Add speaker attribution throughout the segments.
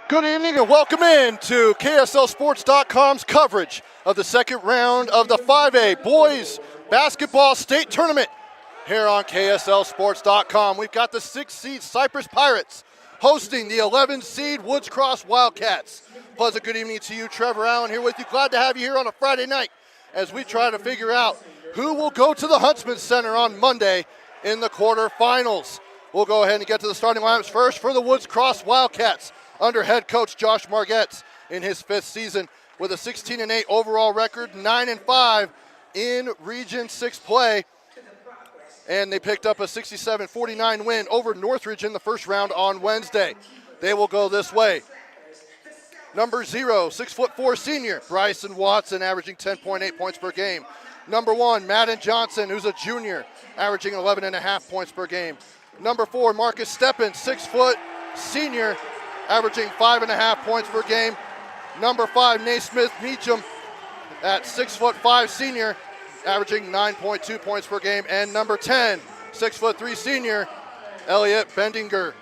Speaker 1: Good evening and welcome in to KSLSports.com's coverage of the second round of the 5A Boys Basketball State Tournament here on KSLSports.com. We've got the 6th seed Cyprus Pirates hosting the 11th seed Woods Cross Wildcats. Pleasant good evening to you, Trevor Allen, here with you. Glad to have you here on a Friday night as we try to figure out who will go to the Huntsman Center on Monday in the quarterfinals. We'll go ahead and get to the starting lineups first for the Woods Cross Wildcats under head coach Josh Margetts in his 5th season with a 16-8 overall record, 9-5 in Region 6 play. And they picked up a 67-49 win over Northridge in the first round on Wednesday. They will go this way. Number 0, 6'4" senior, Bryson Watson, averaging 10.8 points per game. Number 1, Madden Johnson, who's a junior, averaging 11.5 points per game. Number 4, Marcus Steppen, 6 foot senior, averaging 5.5 points per game. Number 5, Naismith Meacham, at 6'5" senior, averaging 9.2 points per game. And number 10, 6'3" senior, Elliot Bendinger,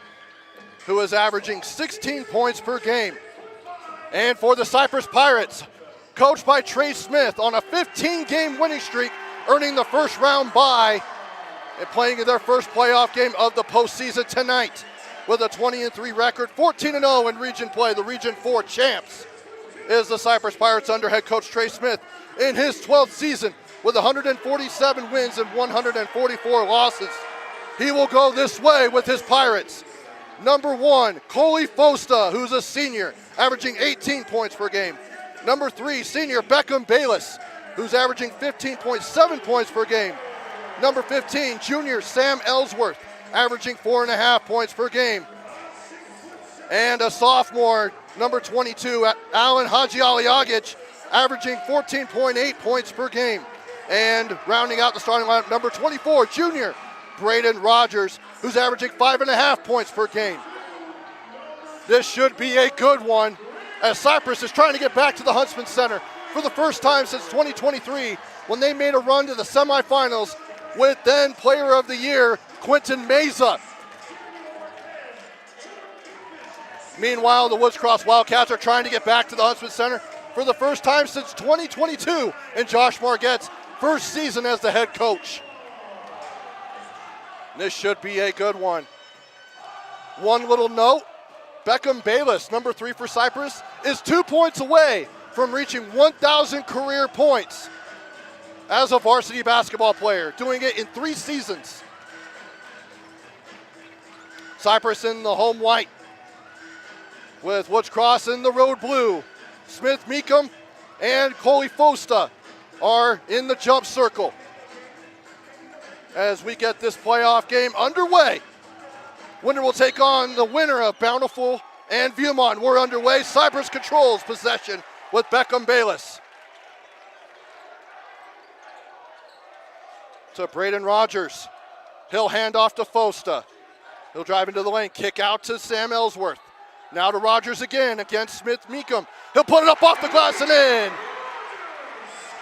Speaker 1: who is averaging 16 points per game. And for the Cyprus Pirates, coached by Trey Smith on a 15-game winning streak, earning the first round bye and playing in their first playoff game of the postseason tonight. With a 20-3 record, 14-0 in region play, the Region 4 champs is the Cyprus Pirates under head coach Trey Smith in his 12th season with 147 wins and 144 losses. He will go this way with his Pirates. Number 1, Coley Fosta, who's a senior, averaging 18 points per game. Number 3, senior Beckham Bayless, who's averaging 15.7 points per game. Number 15, junior Sam Ellsworth, averaging 4.5 points per game. And a sophomore, number 22, Alan Hajialiagic, averaging 14.8 points per game. And rounding out the starting lineup, number 24, junior Braden Rogers, who's averaging 5.5 points per game. This should be a good one, as Cyprus is trying to get back to the Huntsman Center for the first time since 2023, when they made a run to the semifinals with then Player of the Year, Quentin Meza. Meanwhile, the Woods Cross Wildcats are trying to get back to the Huntsman Center for the first time since 2022 in Josh Margetts' first season as the head coach. This should be a good one. One little note, Beckham Bayless, number 3 for Cyprus, is 2 points away from reaching 1,000 career points as a varsity basketball player, doing it in 3 seasons. Cyprus in the home white, with Woods Cross in the road blue. Smith Meekum and Coley Fosta are in the jump circle as we get this playoff game underway. Winner will take on the winner of Bountiful and Viewmont. We're underway. Cyprus controls possession with Beckham Bayless. To Braden Rogers. He'll hand off to Fosta. He'll drive into the lane, kick out to Sam Ellsworth. Now to Rogers again against Smith Meekum. He'll put it up off the glass and in.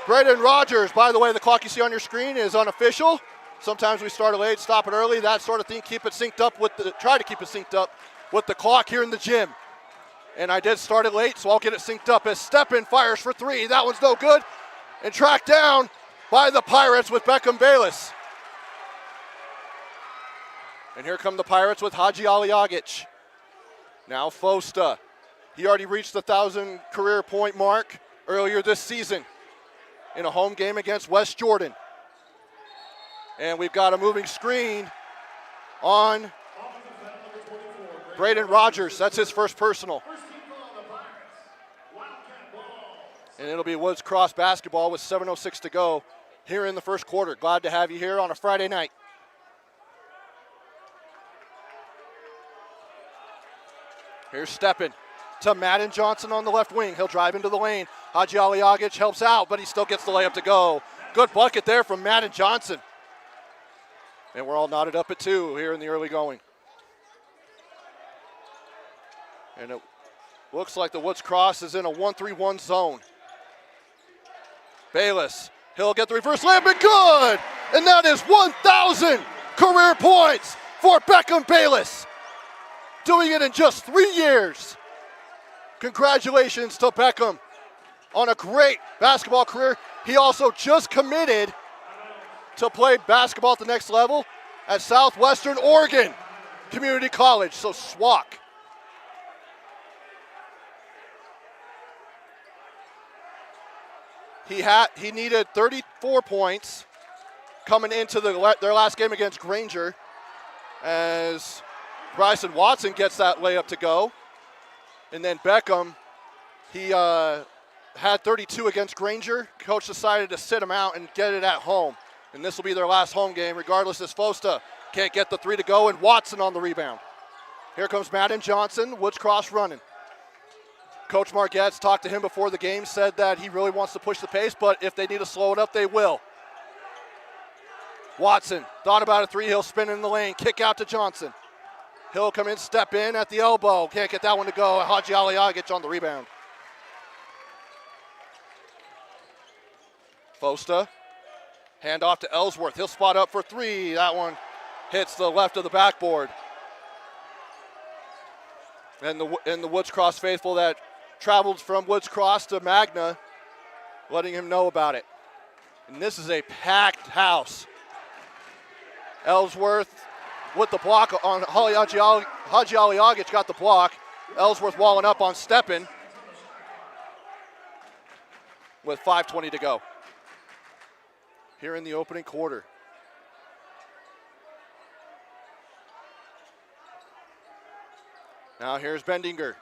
Speaker 1: Braden Rogers, by the way, the clock you see on your screen is unofficial. Sometimes we start it late, stop it early, that sort of thing. Keep it synced up with try to keep it synced up with the clock here in the gym. And I did start it late, so I'll get it synced up as Steppen fires for 3. That one's no good. And tracked down by the Pirates with Beckham Bayless. And here come the Pirates with Hajialiagic. Now Fosta. He already reached the 1,000 career point mark earlier this season in a home game against West Jordan. And we've got a moving screen on Braden Rogers. That's his first personal. And it'll be Woods Cross basketball with 7:06 to go here in the first quarter. Glad to have you here on a Friday night. Here's Steppen to Madden Johnson on the left wing. He'll drive into the lane. Hajialiagic helps out, but he still gets the layup to go. Good bucket there from Madden Johnson. And we're all knotted up at 2 here in the early going. And it looks like the Woods Cross is in a 1-3-1 zone. Bayless, he'll get the reverse layup and good! And that is 1,000 career points for Beckham Bayless. doing it in just 3 years. Congratulations to Beckham on a great basketball career. He also just committed to play basketball at the next level at Southwestern Oregon Community College, so SWAC. He needed 34 points coming into their last game against Granger, as Bryson Watson gets that layup to go. And then Beckham, he had 32 against Granger. Coach decided to sit him out and get it at home. And this will be their last home game, regardless as Fosta can't get the three to go, and Watson on the rebound. Here comes Madden Johnson, Woods Cross running. Coach Margette's talked to him before the game, said that he really wants to push the pace, but if they need to slow it up, they will. Watson thought about a three, he'll spin in the lane, kick out to Johnson. He'll come in, step in at the elbow, can't get that one to go. Haji Aliagic on the rebound. Fosta, hand off to Ellsworth, he'll spot up for three, that one hits the left of the backboard. And the Woods Cross faithful that traveled from Woods Cross to Magna, letting him know about it. And this is a packed house. Ellsworth with the block on Haji Aliagic, got the block. Ellsworth walling up on Steppen with 5:20 to go here in the opening quarter. Now here's Bendinger.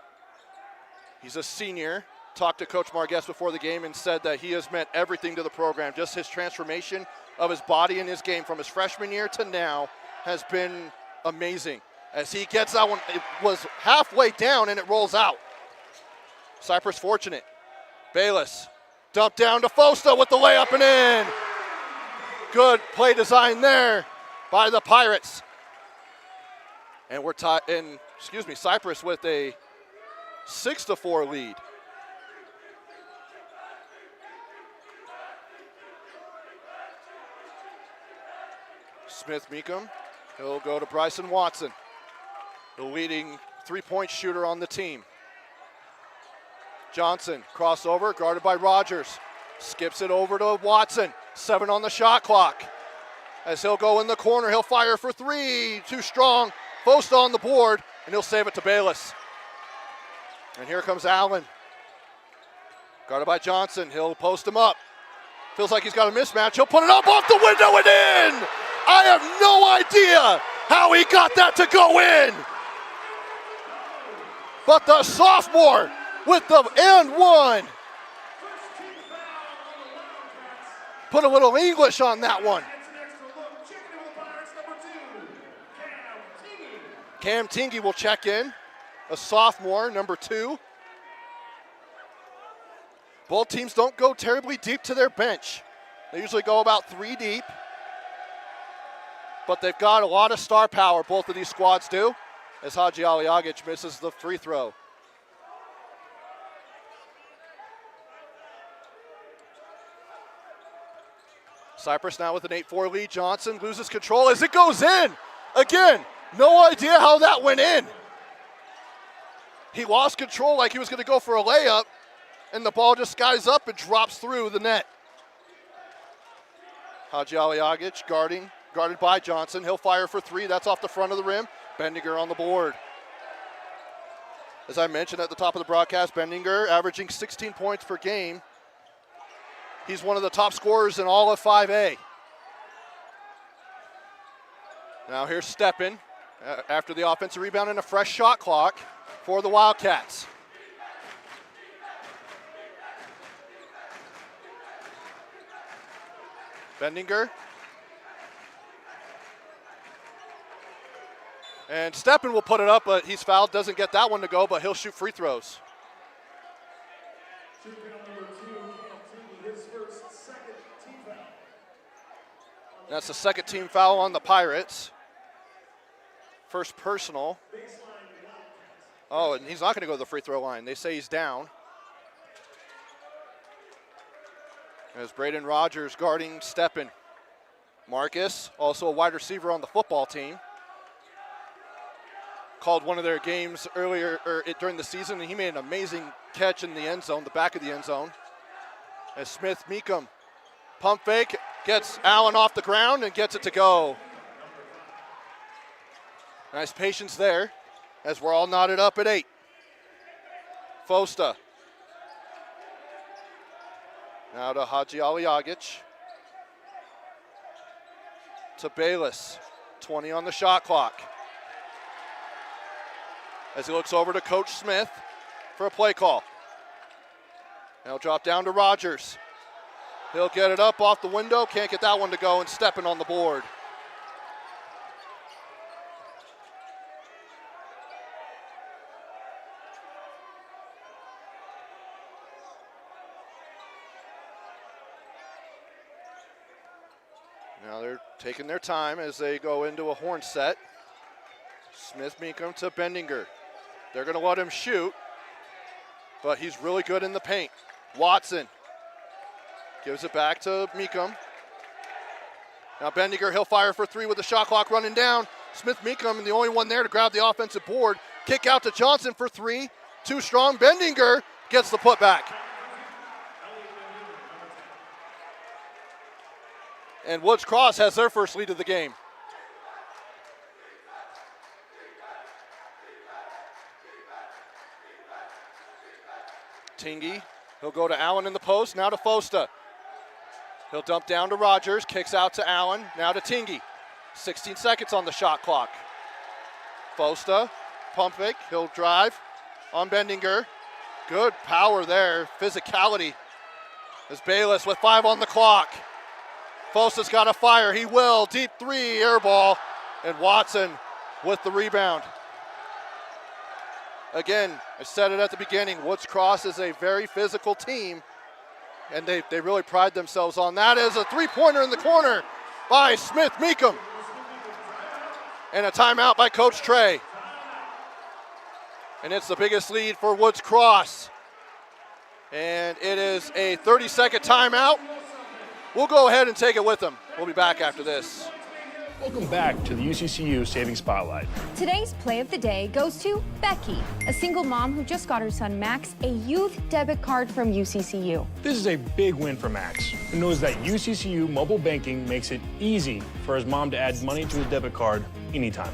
Speaker 1: He's a senior. Talked to Coach Margues before the game and said that he has meant everything to the program. Just his transformation of his body and his game from his freshman year to now has been amazing. As he gets that one, it was halfway down and it rolls out. Cyprus fortunate. Bayless dumped down to Fosta with the layup and in. Good play design there by the Pirates. And we're tied in, Cyprus with a 6-4 lead. Smith-Meekum, he'll go to Bryson Watson, the leading three-point shooter on the team. Johnson, crossover, guarded by Rogers. Skips it over to Watson, 7 on the shot clock. As he'll go in the corner, he'll fire for three, too strong. Fosta on the board, and he'll save it to Bayless. And here comes Allen. Guarded by Johnson, he'll post him up. Feels like he's got a mismatch, he'll put it up off the window and in! I have no idea how he got that to go in! But the sophomore with the and one. Put a little English on that one. Cam Tingy will check in, a sophomore, number 2. Both teams don't go terribly deep to their bench. They usually go about 3 deep. But they've got a lot of star power, both of these squads do, as Haji Aliagic misses the free throw. Cyprus now with an 8-4 lead. Johnson loses control as it goes in. Again, no idea how that went in. He lost control like he was going to go for a layup, and the ball just skies up and drops through the net. Haji Aliagic guarded by Johnson. He'll fire for 3. That's off the front of the rim. Bendinger on the board. As I mentioned at the top of the broadcast, Bendinger averaging 16 points per game. He's one of the top scorers in all of 5A. Now here's Steppen after the offensive rebound and a fresh shot clock for the Wildcats. Bendinger. And Steppen will put it up, but he's fouled, doesn't get that one to go, but he'll shoot free throws. That's the second team foul on the Pirates. First personal. Oh, and he's not going to go to the free throw line. They say he's down. As Braden Rogers guarding Steppen. Marcus, also a wide receiver on the football team. called one of their games earlier during the season, and he made an amazing catch in the end zone, the back of the end zone. As Smith Meekum pump fake, gets Allen off the ground and gets it to go. Nice patience there as we're all knotted up at 8. Fosta. Now to Haji Aliagic. To Bayless. 20 on the shot clock. As he looks over to Coach Smith for a play call. Now drop down to Rogers. He'll get it up off the window. Can't get that one to go, and stepping on the board. Now they're taking their time as they go into a horn set. Smith Meekum to Bendinger. They're going to let him shoot, but he's really good in the paint. Watson gives it back to Meekum. Now Bendinger, he'll fire for 3 with the shot clock running down. Smith Meekum, the only one there to grab the offensive board. Kick out to Johnson for 3. Too strong. Bendinger gets the putback. And Woods Cross has their first lead of the game. Tingy, he'll go to Allen in the post, now to Fosta. He'll dump down to Rogers, kicks out to Allen, now to Tingy. 16 seconds on the shot clock. Fosta, pump fake, he'll drive on Bendinger. Good power there, physicality. As Bayless with 5 on the clock. Fosta's got to fire, he will, deep 3, air ball, and Watson with the rebound. Again, I said it at the beginning, Woods Cross is a very physical team, and they really pride themselves on that. Is a three-pointer in the corner by Smith Meekum. And a timeout by Coach Trey. And it's the biggest lead for Woods Cross. And it is a 30-second timeout. We'll go ahead and take it with them. We'll be back after this.
Speaker 2: Welcome back to the UCCU Saving Spotlight.
Speaker 3: Today's play of the day goes to Becky, a single mom who just got her son Max a youth debit card from UCCU.
Speaker 2: This is a big win for Max, who knows that UCCU mobile banking makes it easy for his mom to add money to his debit card anytime.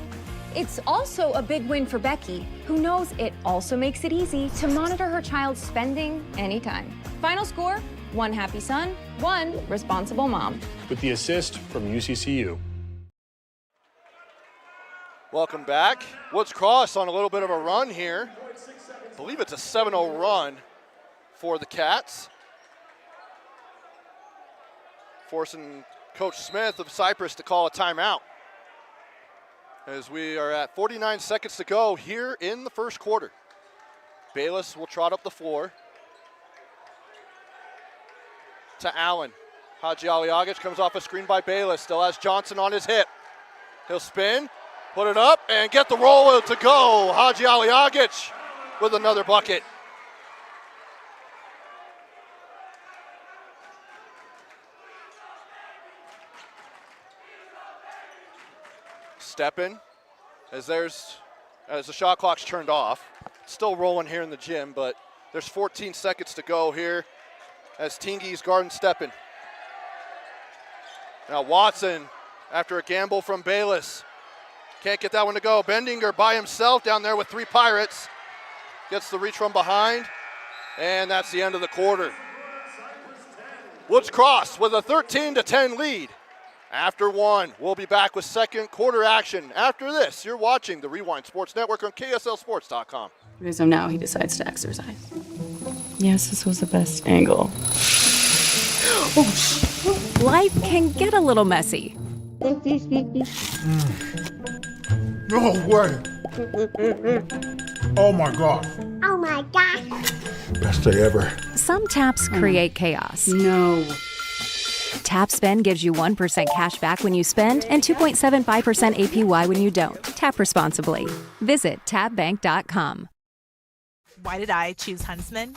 Speaker 3: It's also a big win for Becky, who knows it also makes it easy to monitor her child's spending anytime. Final score, 1 happy son, 1 responsible mom.
Speaker 2: With the assist from UCCU.
Speaker 1: Welcome back. Woods Cross on a little bit of a run here. I believe it's a 7-0 run for the Cats. Forcing Coach Smith of Cyprus to call a timeout. As we are at 49 seconds to go here in the first quarter. Bayless will trot up the floor. To Allen. Haji Aliagic comes off a screen by Bayless. Still has Johnson on his hip. He'll spin. Put it up and get the roll to go. Haji Aliagic with another bucket. Steppin as the shot clock's turned off. Still rolling here in the gym, but there's 14 seconds to go here as Tingy's guarding Steppin. Now Watson, after a gamble from Bayless, can't get that one to go. Bendinger by himself down there with 3 Pirates. Gets the reach from behind, and that's the end of the quarter. Woods Cross with a 13-10 lead. After 1, we'll be back with second quarter action. After this, you're watching the Rewind Sports Network on KSLSports.com.
Speaker 4: So now he decides to exercise. Yes, this was the best angle.
Speaker 3: Life can get a little messy.
Speaker 5: No way. Oh my God.
Speaker 6: Oh my God.
Speaker 5: Best day ever.
Speaker 7: Some taps create chaos.
Speaker 4: No.
Speaker 7: Tap Spend gives you 1% cash back when you spend and 2.75% APY when you don't. Tap responsibly. Visit tapbank.com.
Speaker 8: Why did I choose Huntsman?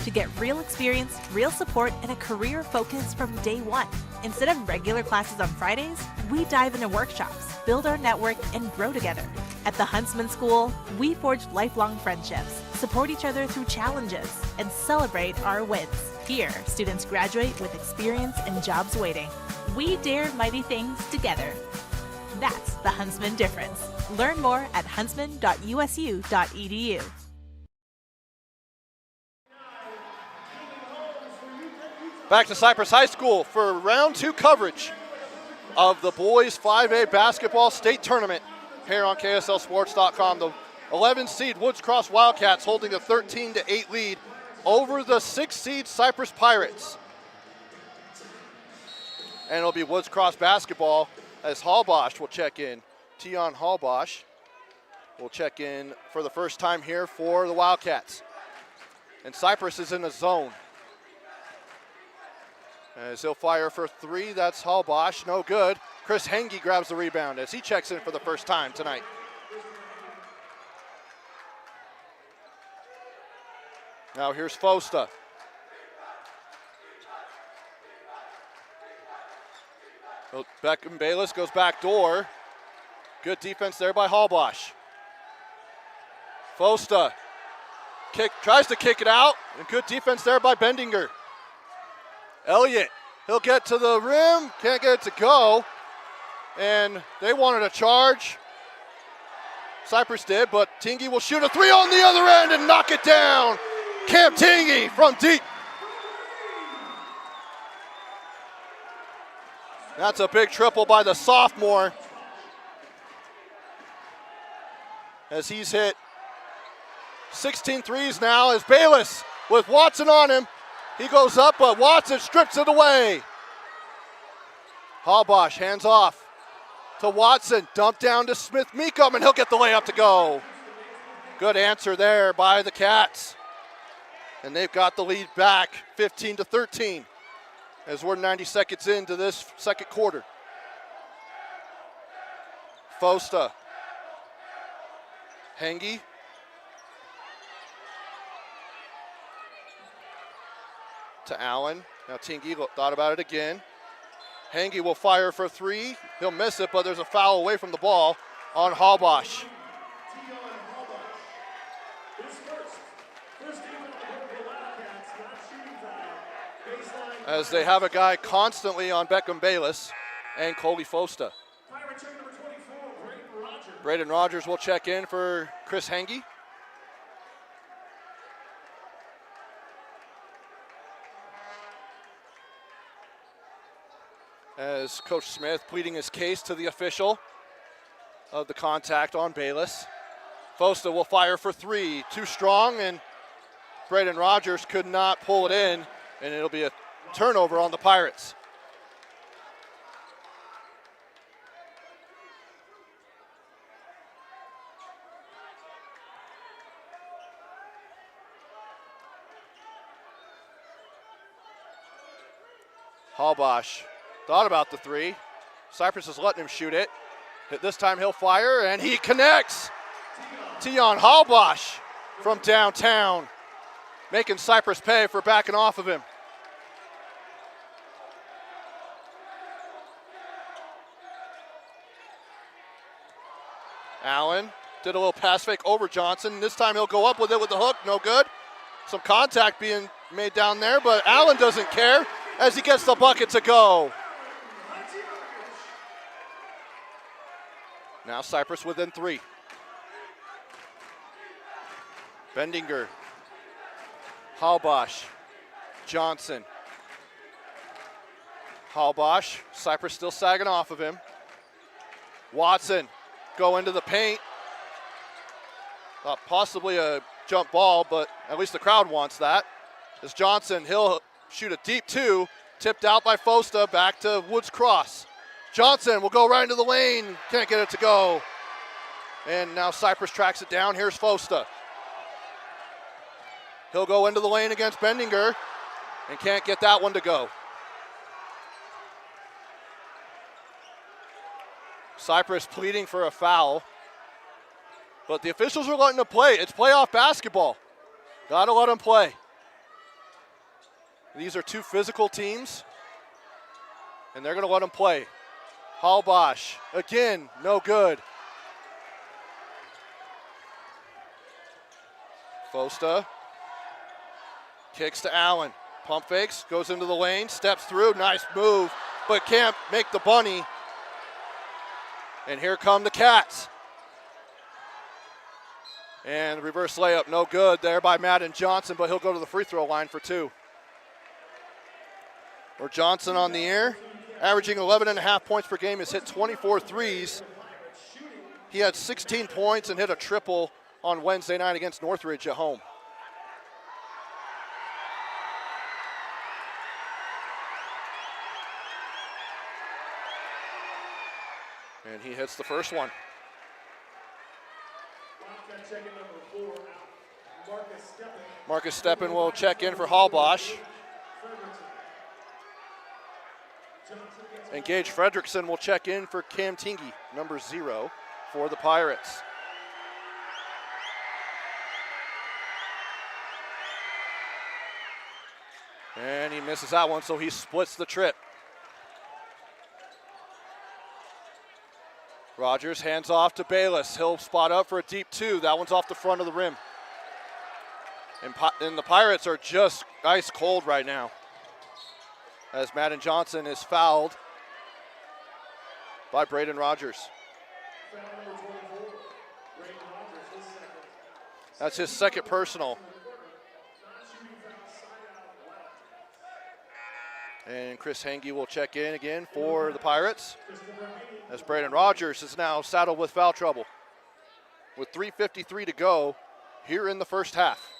Speaker 8: to get real experience, real support, and a career focus from day one. Instead of regular classes on Fridays, we dive into workshops, build our network, and grow together. At the Huntsman School, we forge lifelong friendships, support each other through challenges, and celebrate our wins. Here, students graduate with experience and jobs waiting. We dare mighty things together. That's the Huntsman difference. Learn more at huntsman.usu.edu.
Speaker 1: Back to Cyprus High School for round 2 coverage of the boys 5A basketball state tournament here on KSLSports.com. The 11 seed Woods Cross Wildcats holding a 13-8 lead over the 6 seed Cyprus Pirates. And it'll be Woods Cross basketball as Hallbosch will check in. Tion Hallbosch will check in for the first time here for the Wildcats. And Cyprus is in a zone. As he'll fire for 3, that's Hallbosch, no good. Chris Henge grabs the rebound as he checks in for the first time tonight. Now here's Fosta. Beckham Bayless goes back door. Good defense there by Hallbosch. Fosta tries to kick it out, and good defense there by Bendinger. Elliott, he'll get to the rim, can't get it to go, and they wanted a charge. Cyprus did, but Tingy will shoot a 3 on the other end and knock it down. Cam Tingy from deep. That's a big triple by the sophomore, as he's hit 16 threes now as Bayless with Watson on him. He goes up, but Watson strips it away. Hallbosch hands off to Watson, dump down to Smith Meekum, and he'll get the layup to go. Good answer there by the Cats. And they've got the lead back 15-13 as we're 90 seconds into this second quarter. Fosta. Henge. To Allen. Now Tingy thought about it again. Henge will fire for 3. He'll miss it, but there's a foul away from the ball on Hallbosch. As they have a guy constantly on Beckham Bayless and Coley Fosta. Braden Rogers will check in for Chris Henge. As Coach Smith pleading his case to the official of the contact on Bayless. Fosta will fire for 3, too strong, and Braden Rogers could not pull it in, and it'll be a turnover on the Pirates. Hallbosch thought about the 3. Cyprus is letting him shoot it. This time he'll fire, and he connects. Tion Hallbosch from downtown, making Cyprus pay for backing off of him. Allen did a little pass fake over Johnson. This time he'll go up with it with the hook, no good. Some contact being made down there, but Allen doesn't care as he gets the bucket to go. Now Cyprus within 3. Bendinger, Hallbosch, Johnson. Hallbosch, Cyprus still sagging off of him. Watson, go into the paint. Possibly a jump ball, but at least the crowd wants that. As Johnson, he'll shoot a deep 2, tipped out by Fosta, back to Woods Cross. Johnson will go right into the lane, can't get it to go. And now Cyprus tracks it down, here's Fosta. He'll go into the lane against Bendinger and can't get that one to go. Cyprus pleading for a foul, but the officials are letting them play. It's playoff basketball. Gotta let them play. These are two physical teams, and they're going to let them play. Halbosh, again, no good. Fosta kicks to Allen. Pump fakes, goes into the lane, steps through, nice move, but can't make the bunny. And here come the Cats. And reverse layup, no good there by Madden Johnson, but he'll go to the free throw line for two. Or Johnson on the air, averaging 11.5 points per game, has hit 24 threes. He had 16 points and hit a triple on Wednesday night against Northridge at home. And he hits the first one. Marcus Steppen will check in for Halbosh. And Gage Fredrickson will check in for Cam Tingy, number 0 for the Pirates. And he misses that one, so he splits the trip. Rogers hands off to Bayless. He'll spot up for a deep 2. That one's off the front of the rim. And the Pirates are just ice cold right now, as Madden Johnson is fouled by Braden Rogers. That's his second personal. And Chris Henge will check in again for the Pirates, as Braden Rogers is now saddled with foul trouble with 3:53 to go here in the first half.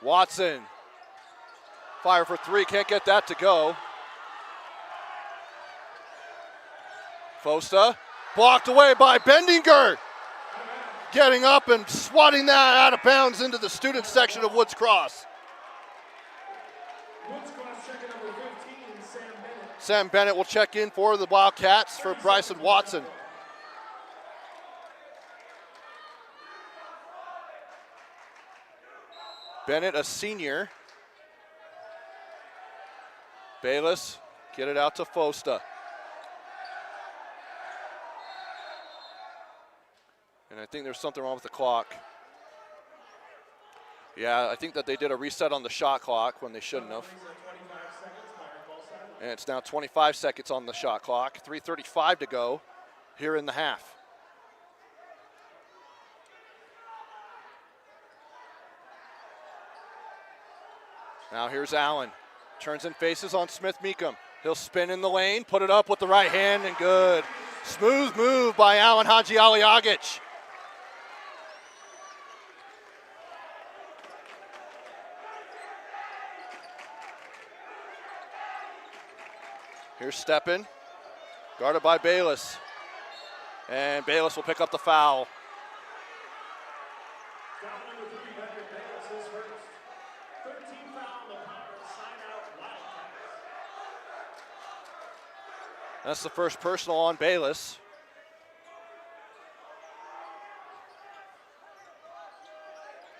Speaker 1: Watson, fire for 3, can't get that to go. Fosta, blocked away by Bendinger. Getting up and swatting that out of bounds into the student section of Woods Cross. Sam Bennett will check in for the Wildcats for Bryson Watson. Bennett, a senior. Bayless, get it out to Fosta. And I think there's something wrong with the clock. Yeah, I think that they did a reset on the shot clock when they shouldn't have. And it's now 25 seconds on the shot clock. 3:35 to go here in the half. Now here's Allen. Turns and faces on Smith Meekum. He'll spin in the lane, put it up with the right hand, and good. Smooth move by Allen Haji Aliagic. Here's Steppen, guarded by Bayless. And Bayless will pick up the foul. That's the first personal on Bayless.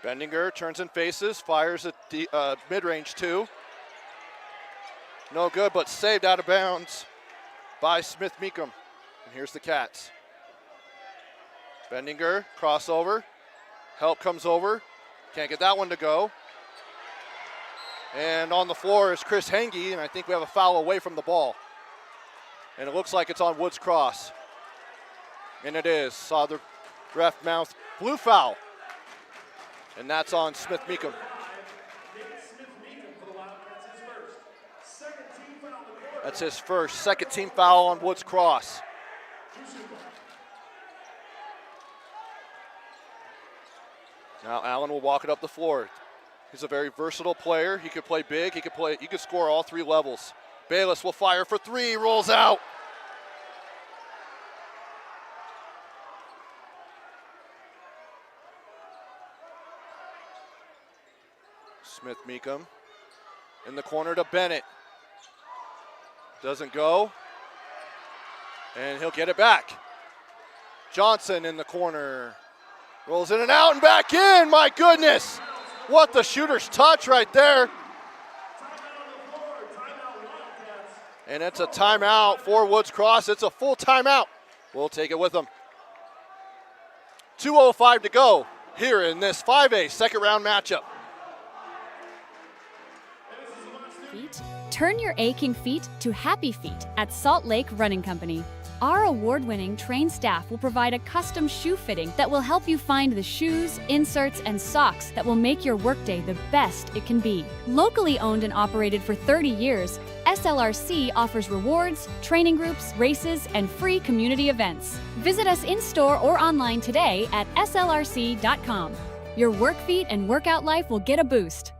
Speaker 1: Bendinger turns and faces, fires a mid-range 2. No good, but saved out of bounds by Smith Meekum. And here's the Cats. Bendinger, crossover. Help comes over. Can't get that one to go. And on the floor is Chris Henge, and I think we have a foul away from the ball. And it looks like it's on Woods Cross. And it is. Saw the ref mouth blue foul. And that's on Smith Meekum. That's his first, second team foul on Woods Cross. Now Allen will walk it up the floor. He's a very versatile player. He could play big, he could score all 3 levels. Bayless will fire for 3, rolls out. Smith Meekum in the corner to Bennett. Doesn't go. And he'll get it back. Johnson in the corner. Rolls in and out and back in. My goodness. What the shooter's touch right there. And it's a timeout for Woods Cross. It's a full timeout. We'll take it with them. 2:05 to go here in this 5A second round matchup.
Speaker 9: Feet? Turn your aching feet to happy feet at Salt Lake Running Company. Our award-winning trained staff will provide a custom shoe fitting that will help you find the shoes, inserts, and socks that will make your workday the best it can be. Locally owned and operated for 30 years, SLRC offers rewards, training groups, races, and free community events. Visit us in-store or online today at slrc.com. Your work feet and workout life will get a boost.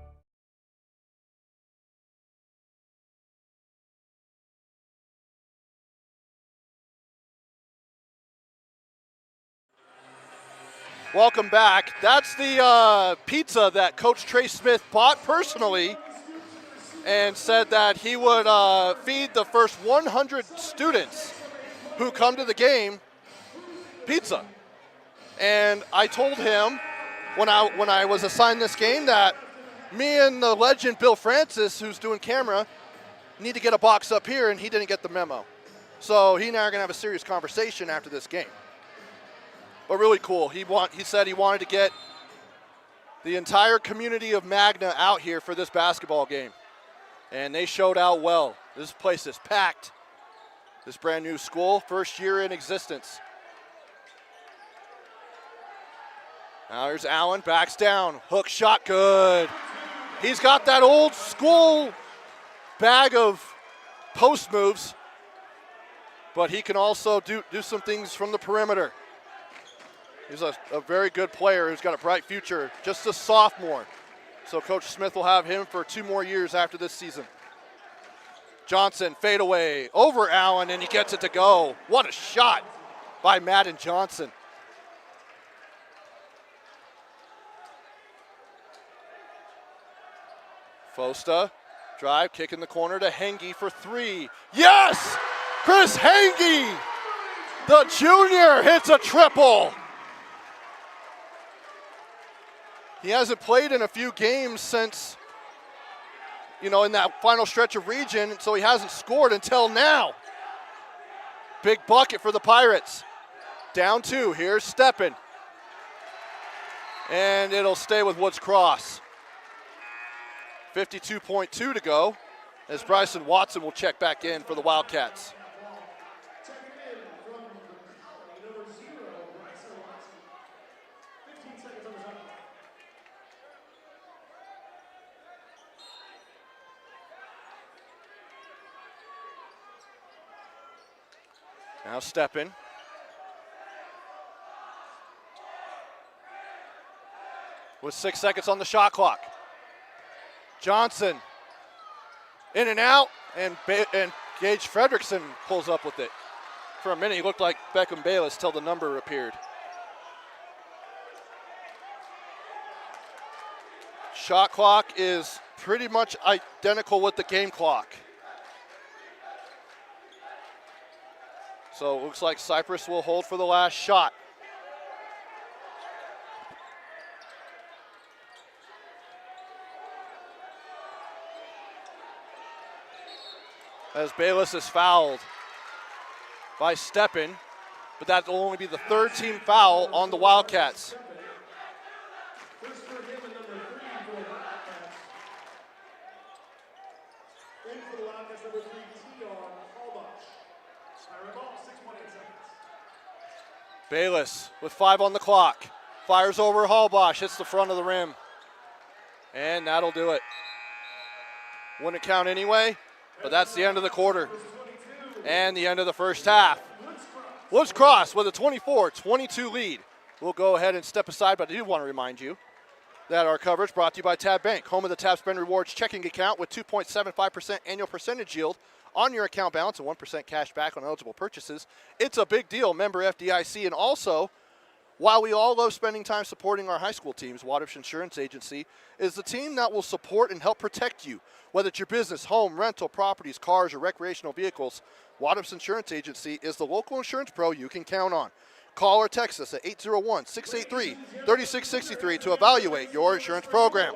Speaker 1: Welcome back. That's the pizza that Coach Trey Smith bought personally and said that he would feed the first 100 students who come to the game pizza. And I told him when I was assigned this game that me and the legend Bill Francis, who's doing camera, need to get a box up here, and he didn't get the memo. So he and I are going to have a serious conversation after this game. But really cool. He said he wanted to get the entire community of Magna out here for this basketball game. And they showed out well. This place is packed. This brand new school, first year in existence. Now here's Allen, backs down. Hook shot, good. He's got that old school bag of post moves, but he can also do some things from the perimeter. He's a very good player who's got a bright future, just a sophomore. So Coach Smith will have him for 2 more years after this season. Johnson, fadeaway over Allen, and he gets it to go. What a shot by Madden Johnson. Fosta, drive, kick in the corner to Henge for 3. Yes! Chris Henge, the junior, hits a triple. He hasn't played in a few games since, in that final stretch of region, so he hasn't scored until now. Big bucket for the Pirates. Down 2, here's Steppen. And it'll stay with Woods Cross. 52.2 to go as Bryson Watson will check back in for the Wildcats. Now Steppen. With 6 seconds on the shot clock. Johnson in and out, and Gage Fredrickson pulls up with it. For a minute, he looked like Beckham Bayless till the number appeared. Shot clock is pretty much identical with the game clock. So it looks like Cyprus will hold for the last shot. As Bayless is fouled by Steppen, but that will only be the 3rd team foul on the Wildcats. Bayless with 5 on the clock. Fires over Hallbosch, hits the front of the rim. And that'll do it. Wouldn't count anyway, but that's the end of the quarter. And the end of the first half. Woods Cross with a 24-22 lead. We'll go ahead and step aside, but I do want to remind you that our coverage brought to you by Tab Bank, home of the Tab Spend Rewards checking account with 2.75% annual percentage yield on your account balance and 1% cash back on eligible purchases. It's a big deal, member FDIC. And also, while we all love spending time supporting our high school teams, Waddish Insurance Agency is the team that will support and help protect you. Whether it's your business, home, rental, properties, cars, or recreational vehicles, Waddish Insurance Agency is the local insurance pro you can count on. Call or text us at 801-683-3663 to evaluate your insurance program.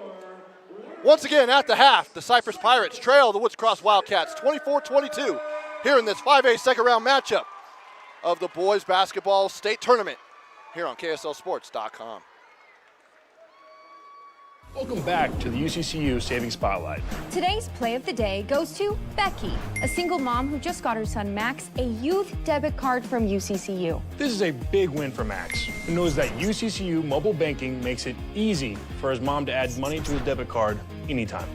Speaker 1: Once again, at the half, the Cyprus Pirates trail the Woods Cross Wildcats 24-22 here in this 5A second round matchup of the boys basketball state tournament here on KSLSports.com.
Speaker 2: Welcome back to the UCCU Saving Spotlight.
Speaker 3: Today's play of the day goes to Becky, a single mom who just got her son Max a youth debit card from UCCU.
Speaker 2: This is a big win for Max, who knows that UCCU mobile banking makes it easy for his mom to add money to his debit card anytime.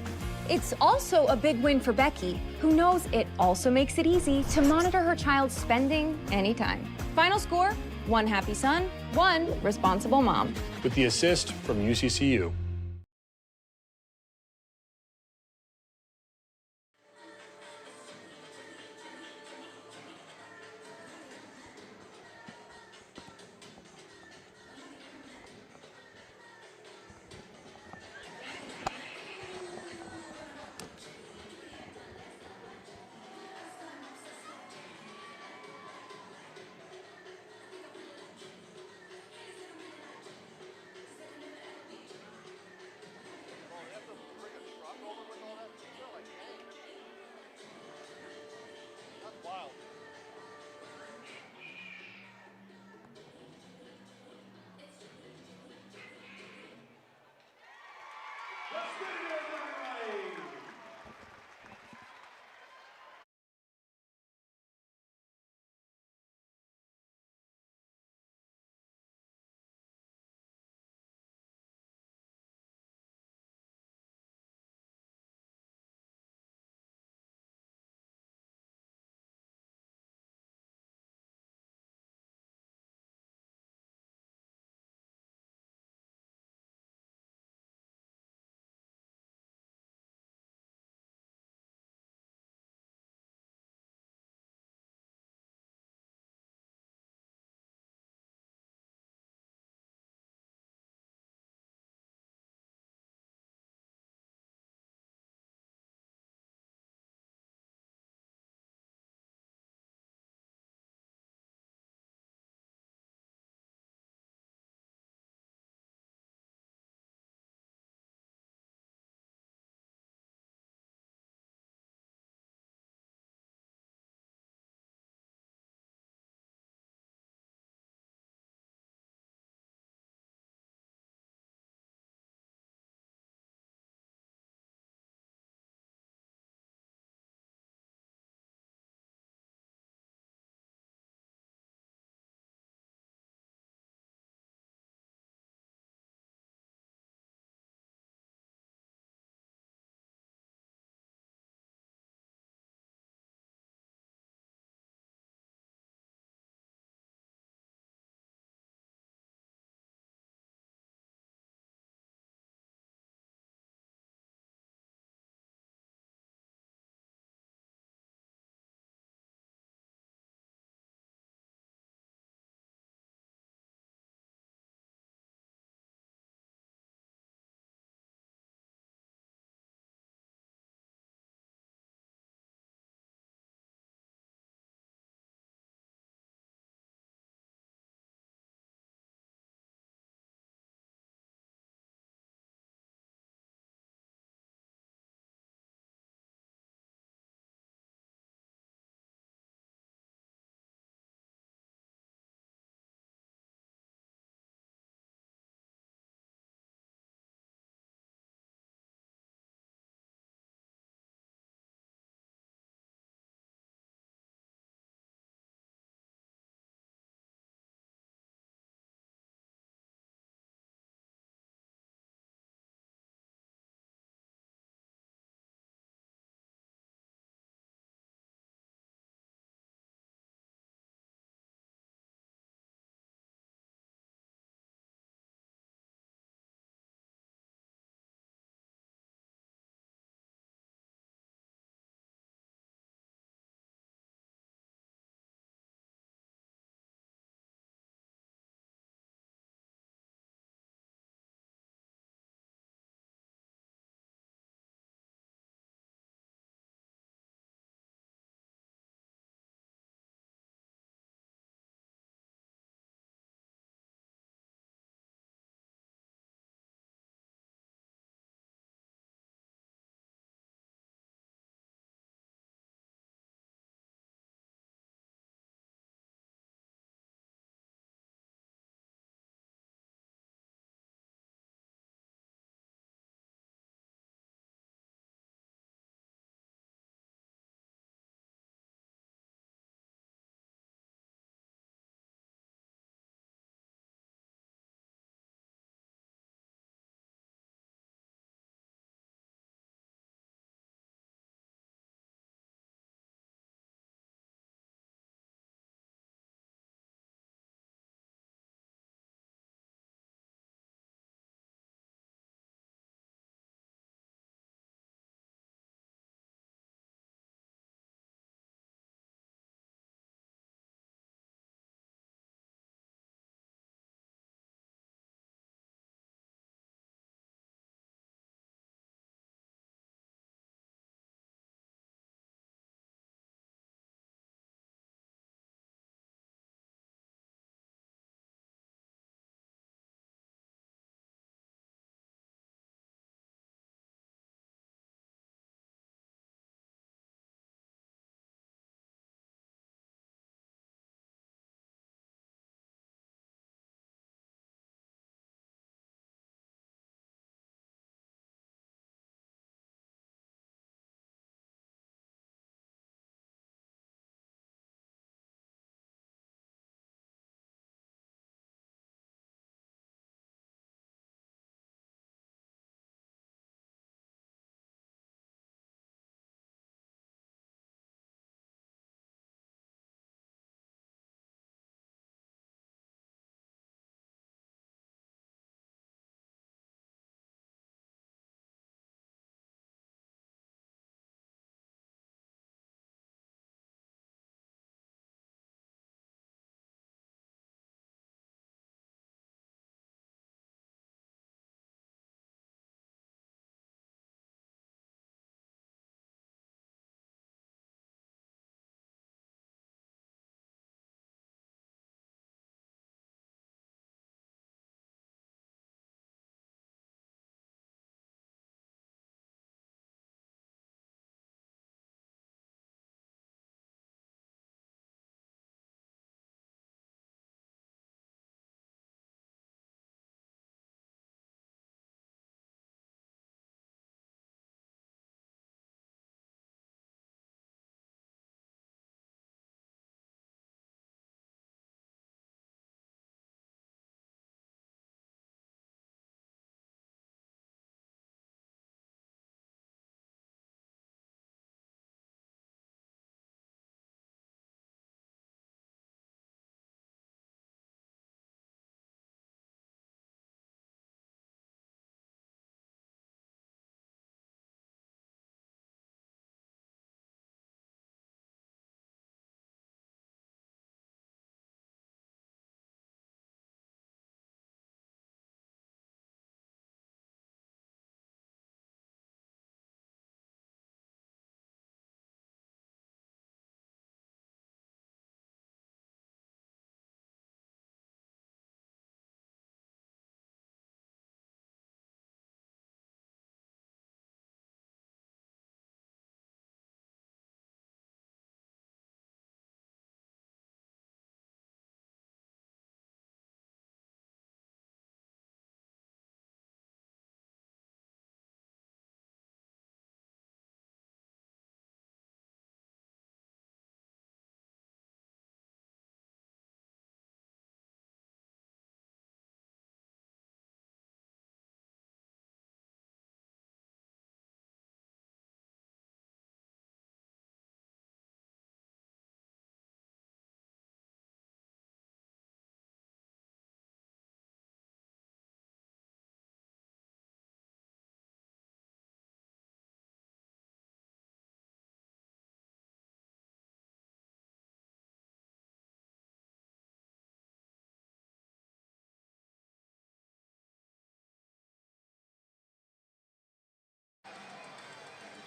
Speaker 3: It's also a big win for Becky, who knows it also makes it easy to monitor her child's spending anytime. Final score, 1 happy son, 1 responsible mom.
Speaker 2: With the assist from UCCU.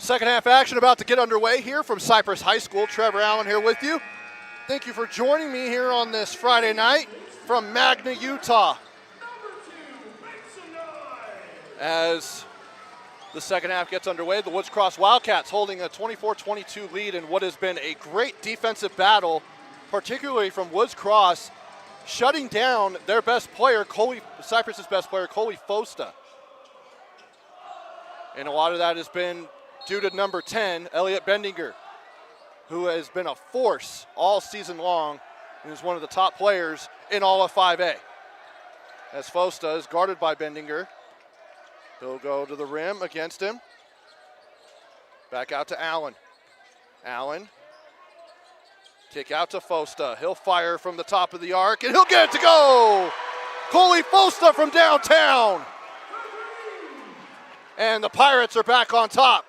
Speaker 1: Second half action about to get underway here from Cyprus High School. Trevor Allen here with you. Thank you for joining me here on this Friday night from Magna, Utah. As the second half gets underway, the Woods Cross Wildcats holding a 24-22 lead in what has been a great defensive battle, particularly from Woods Cross, shutting down their best player, Cyprus's best player, Coley Fosta. And a lot of that has been due to number 10, Elliot Bendinger, who has been a force all season long and is one of the top players in all of 5A. As Fosta is guarded by Bendinger, he'll go to the rim against him. Back out to Allen. Allen, kick out to Fosta. He'll fire from the top of the arc, and he'll get it to go! Coley Fosta from downtown! And the Pirates are back on top.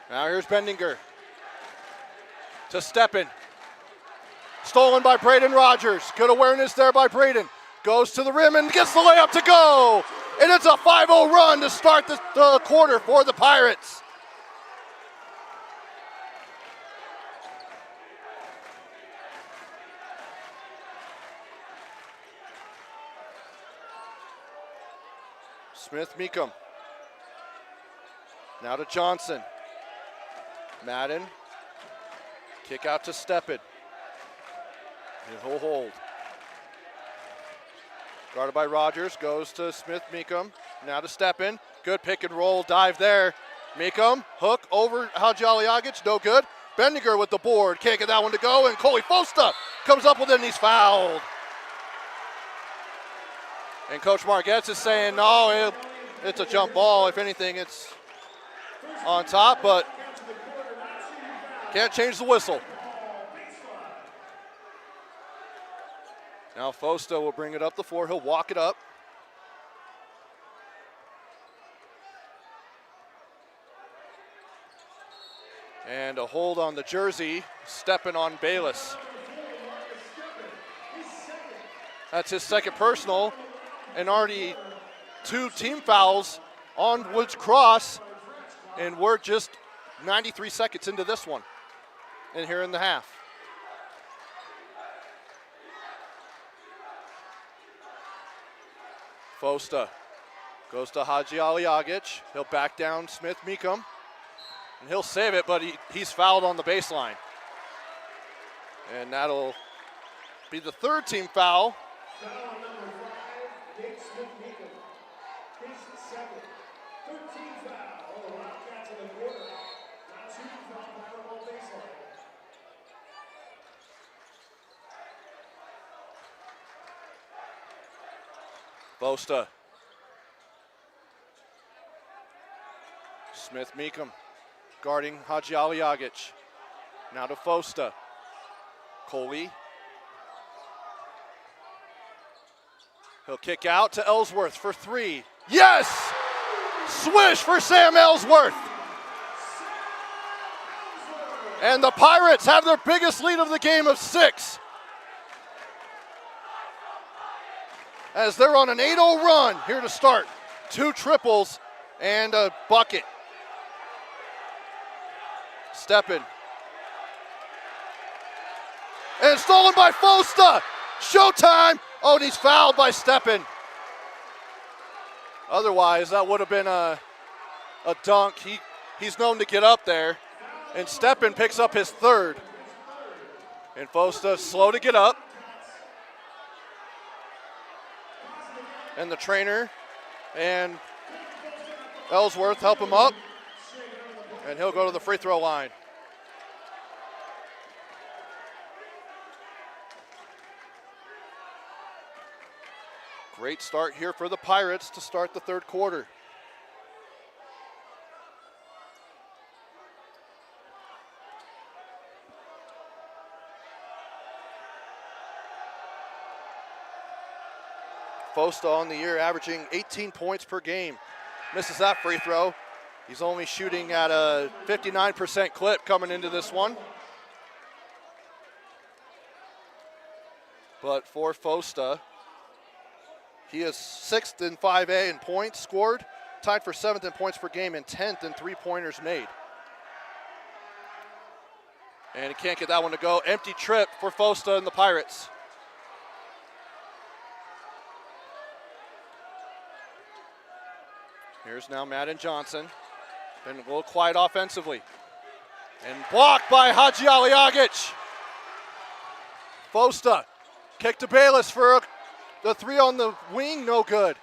Speaker 1: Now here's Bendinger to Steppen. Stolen by Braden Rogers. Good awareness there by Braden. Goes to the rim and gets the layup to go. And it's a 5-0 run to start the quarter for the Pirates. Smith Meekum. Now to Johnson. Madden. Kick out to Steppen. And he'll hold. Guarded by Rogers. Goes to Smith Meekum. Now to Steppen. Good pick and roll dive there. Meekum. Hook over Hadjialiagic. No good. Bendinger with the board. Can't get that one to go. And Coley Fosta comes up with it and he's fouled. And Coach Margetts is saying, no, it's a jump ball. If anything, it's on top, but can't change the whistle. Now Fosta will bring it up the floor. He'll walk it up. And a hold on the jersey, stepping on Bayless. That's his second personal, and already 2 team fouls on Woods Cross, and we're just 93 seconds into this one, and here in the half. Fosta goes to Hadjialiagic. He'll back down Smith Meekum, and he'll save it, but he's fouled on the baseline. And that'll be the third team foul. Fosta. Smith Meekum guarding Hadjialiagic. Now to Fosta. Coley. He'll kick out to Ellsworth for 3. Yes! Swish for Sam Ellsworth. And the Pirates have their biggest lead of the game of 6. As they're on an 8-0 run here to start. 2 triples and a bucket. Steppen. And stolen by Fosta. Showtime. Oh, and he's fouled by Steppen. Otherwise, that would have been a dunk. He's known to get up there. And Steppen picks up his 3rd. And Fosta slow to get up. And the trainer and Ellsworth help him up. And he'll go to the free throw line. Great start here for the Pirates to start the third quarter. Fosta on the year averaging 18 points per game. Misses that free throw. He's only shooting at a 59% clip coming into this one. But for Fosta, He is 6th in 5A in points scored, tied for 7th in points per game, and 10th in three-pointers made. And he can't get that one to go. Empty trip for Fosta and the Pirates. Here's now Madden Johnson. Been a little quiet offensively. And blocked by Haji Aliagic. Fosta kick to Bayless for the three on the wing, no good.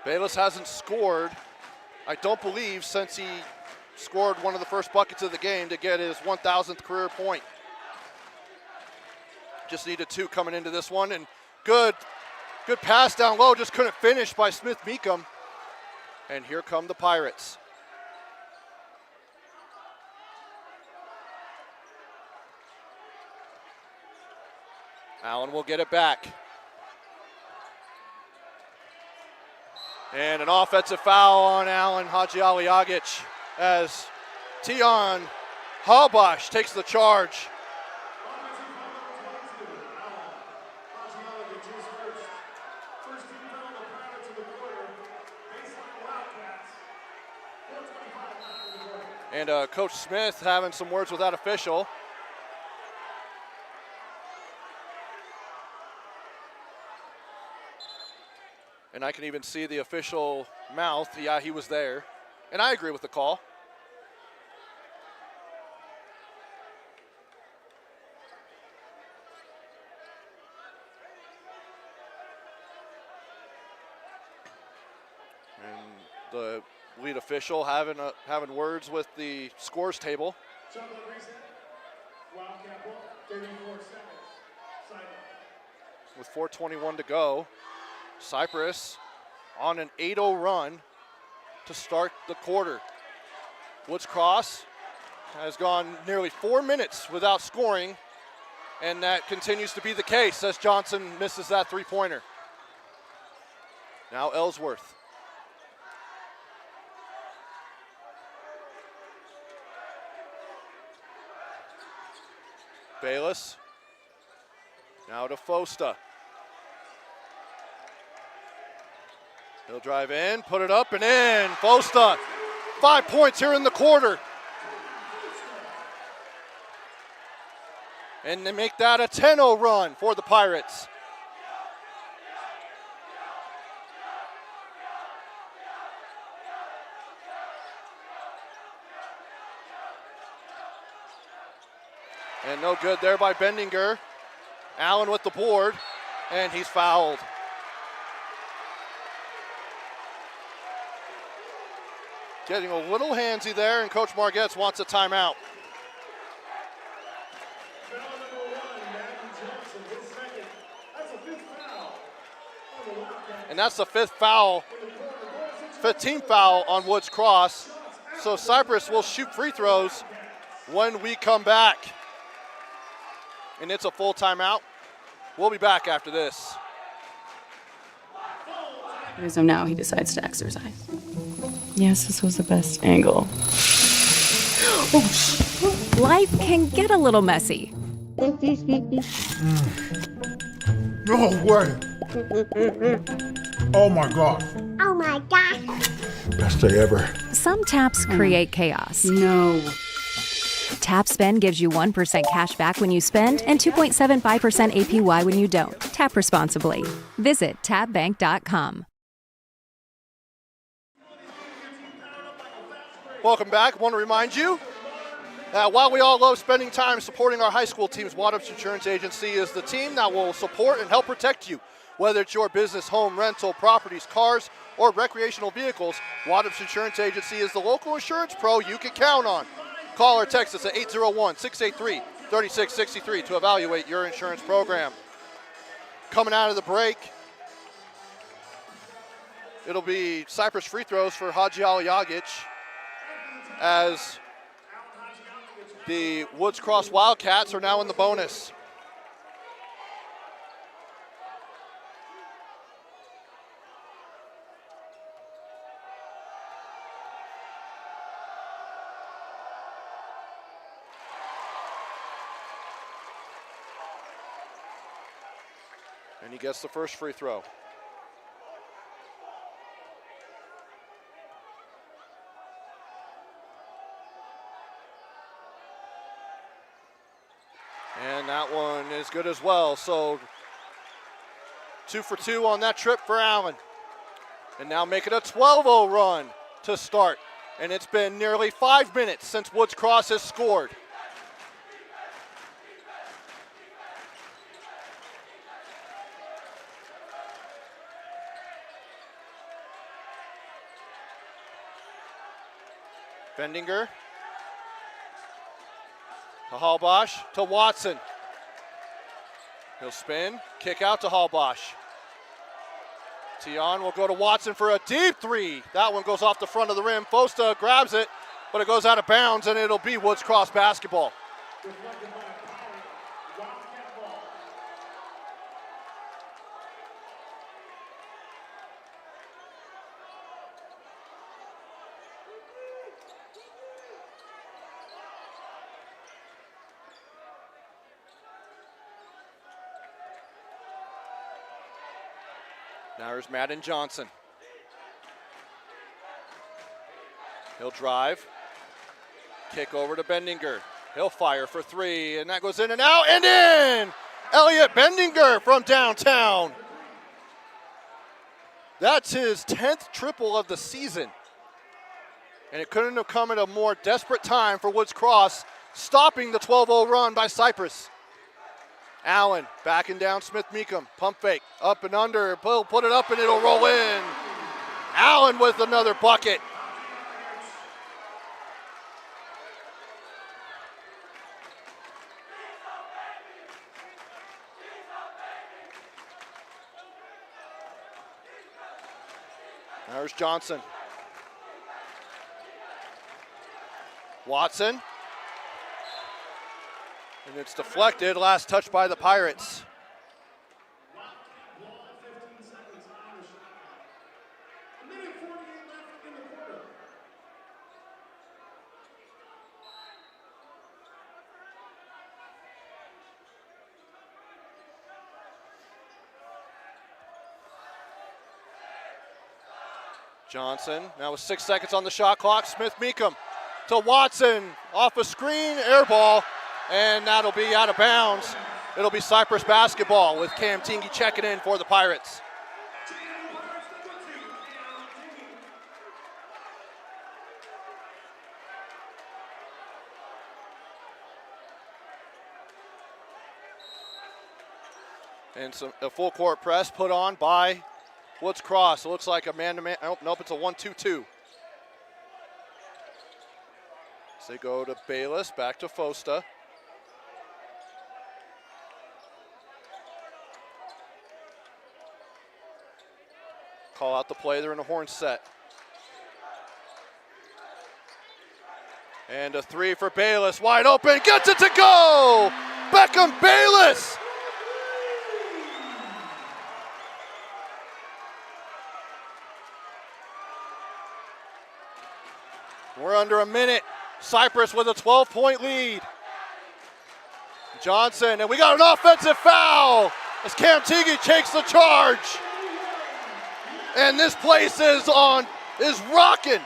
Speaker 1: Bayless hasn't scored, I don't believe, since he scored one of the first buckets of the game to get his 1,000th career point. Just needed 2 coming into this one, and good pass down low, just couldn't finish by Smith Meekum. And here come the Pirates. Allen will get it back. And an offensive foul on Allen Haji Aliagic as Tion Habash takes the charge. And Coach Smith having some words with that official. And I can even see the official mouth. Yeah, he was there. And I agree with the call. And the lead official having words with the scores table. With 4:21 to go. Cyprus on an 8-0 run to start the quarter. Woods Cross has gone nearly 4 minutes without scoring, and that continues to be the case as Johnson misses that three-pointer. Now Ellsworth. Bayless. Now to Fosta. He'll drive in, put it up and in. Fosta, 5 points here in the quarter. And they make that a 10-0 run for the Pirates. And no good there by Bendinger. Allen with the board, and he's fouled. Getting a little handsy there, and Coach Margetts wants a timeout. And that's the fifth team foul on Woods Cross. So Cyprus will shoot free throws when we come back. And it's a full timeout. We'll be back after this.
Speaker 4: So now he decides to exercise. Yes, this was the best angle.
Speaker 7: Life can get a little messy.
Speaker 5: No way. Oh my God.
Speaker 6: Oh my gosh.
Speaker 5: Best day ever.
Speaker 7: Some taps create chaos.
Speaker 4: No.
Speaker 7: Tap Spend gives you 1% cash back when you spend and 2.75% APY when you don't. Tap responsibly. Visit tapbank.com.
Speaker 1: Welcome back. Want to remind you that while we all love spending time supporting our high school teams, Wadhams Insurance Agency is the team that will support and help protect you. Whether it's your business, home, rental, properties, cars, or recreational vehicles, Wadhams Insurance Agency is the local insurance pro you can count on. Call or text us at 801-683-3663 to evaluate your insurance program. Coming out of the break, it'll be Cyprus free throws for Haji Aliagic as the Woods Cross Wildcats are now in the bonus. And he gets the first free throw. And that one is good as well. So 2 for 2 on that trip for Allen. And now making a 12-0 run to start. And it's been nearly 5 minutes since Woods Cross has scored. Bendinger to Hallbosch to Watson. He'll spin, kick out to Hallbosch. Tion will go to Watson for a deep three. That one goes off the front of the rim. Fosta grabs it, but it goes out of bounds, and it'll be Woods Cross basketball. Now here's Madden Johnson. He'll drive. Kick over to Bendinger. He'll fire for 3, and that goes in and out and in! Elliot Bendinger from downtown. That's his 10th triple of the season. And it couldn't have come at a more desperate time for Woods Cross, stopping the 12-0 run by Cyprus. Allen backing down Smith-Meekum. Pump fake, up and under. Put it up and it'll roll in. Allen with another bucket. There's Johnson. Watson. And it's deflected, last touch by the Pirates. Johnson, now with 6 seconds on the shot clock. Smith-Meekum to Watson, off a screen, air ball. And that'll be out of bounds. It'll be Cyprus basketball with Cam Tingy checking in for the Pirates. And a full court press put on by Woods Cross. It looks like a man-to-man. Oh, nope, it's a 1-2-2. So they go to Bayless, back to Fosta. Call out the play, they're in a horn set. And a 3 for Bayless, wide open, gets it to go! Beckham Bayless! We're under a minute. Cyprus with a 12-point lead. Johnson, and we got an offensive foul as Cam Tingy takes the charge. And this place is rocking.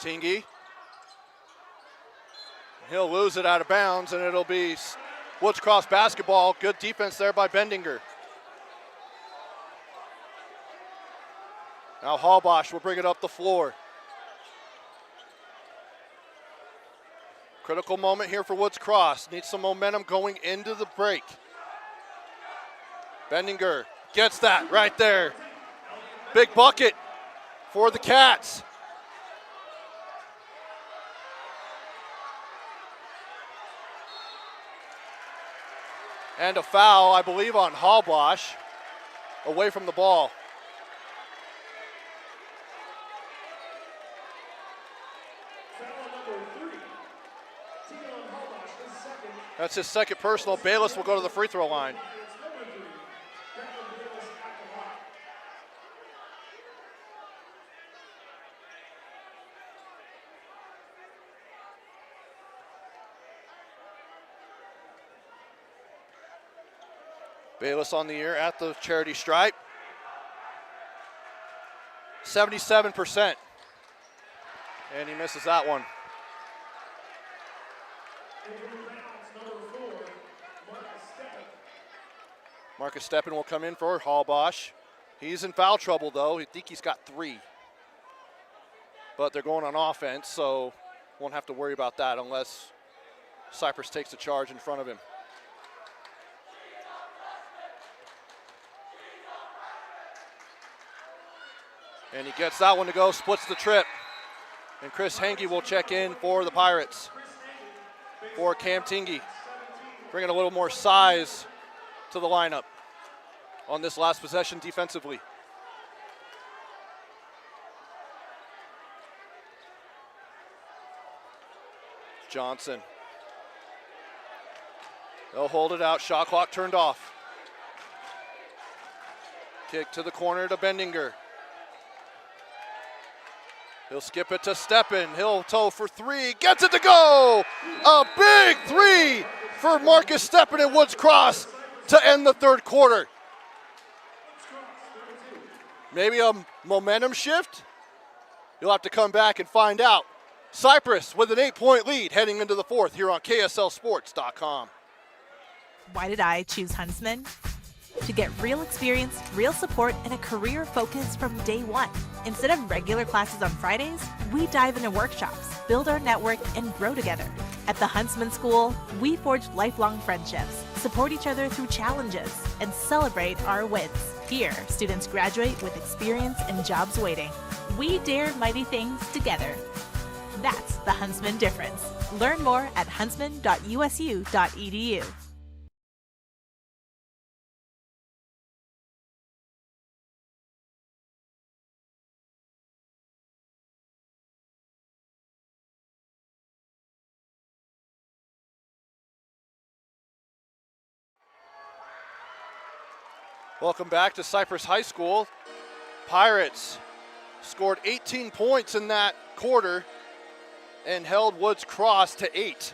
Speaker 1: Tingy. He'll lose it out of bounds, and it'll be Woods Cross basketball. Good defense there by Bendinger. Now Hallbosch will bring it up the floor. Critical moment here for Woods Cross. Needs some momentum going into the break. Bendinger gets that right there. Big bucket for the Cats. And a foul, I believe, on Hallbosch, away from the ball. That's his second personal. Bayless will go to the free throw line. Bayless on the year at the charity stripe. 77%. And he misses that one. Marcus Steppen will come in for Hallbosch. He's in foul trouble, though. I think he's got 3. But they're going on offense, so won't have to worry about that unless Cyprus takes the charge in front of him. And he gets that one to go, splits the trip. And Chris Henke will check in for the Pirates. For Cam Tingy, bringing a little more size to the lineup on this last possession defensively. Johnson. They'll hold it out, shot clock turned off. Kick to the corner to Bendinger. He'll skip it to Steppen. He'll toe for 3. Gets it to go! A big 3 for Marcus Steppen at Woods Cross to end the third quarter. Maybe a momentum shift? You'll have to come back and find out. Cyprus with an 8-point lead heading into the fourth here on KSLSports.com.
Speaker 8: Why did I choose Huntsman? To get real experience, real support, and a career focus from day one. Instead of regular classes on Fridays, we dive into workshops, build our network, and grow together. At the Huntsman School, we forge lifelong friendships, support each other through challenges, and celebrate our wins. Here, students graduate with experience and jobs waiting. We dare mighty things together. That's the Huntsman difference. Learn more at huntsman.usu.edu.
Speaker 1: Welcome back to Cyprus High School. Pirates scored 18 points in that quarter and held Woods Cross to 8.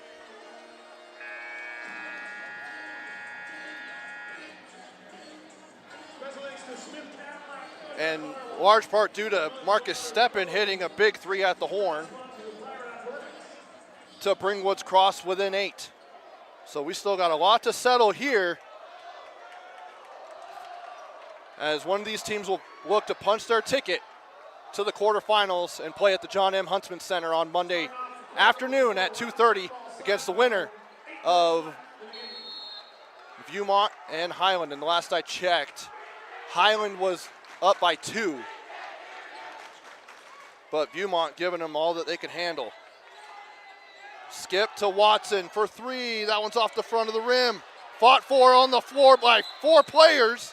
Speaker 1: And large part due to Marcus Steppen hitting a big 3 at the horn to bring Woods Cross within 8. So we still got a lot to settle here, as one of these teams will look to punch their ticket to the quarterfinals and play at the John M. Huntsman Center on Monday afternoon at 2:30 against the winner of Viewmont and Highland. And the last I checked, Highland was up by 2, but Viewmont giving them all that they can handle. Skip to Watson for 3. That one's off the front of the rim. Fought for on the floor by 4 players.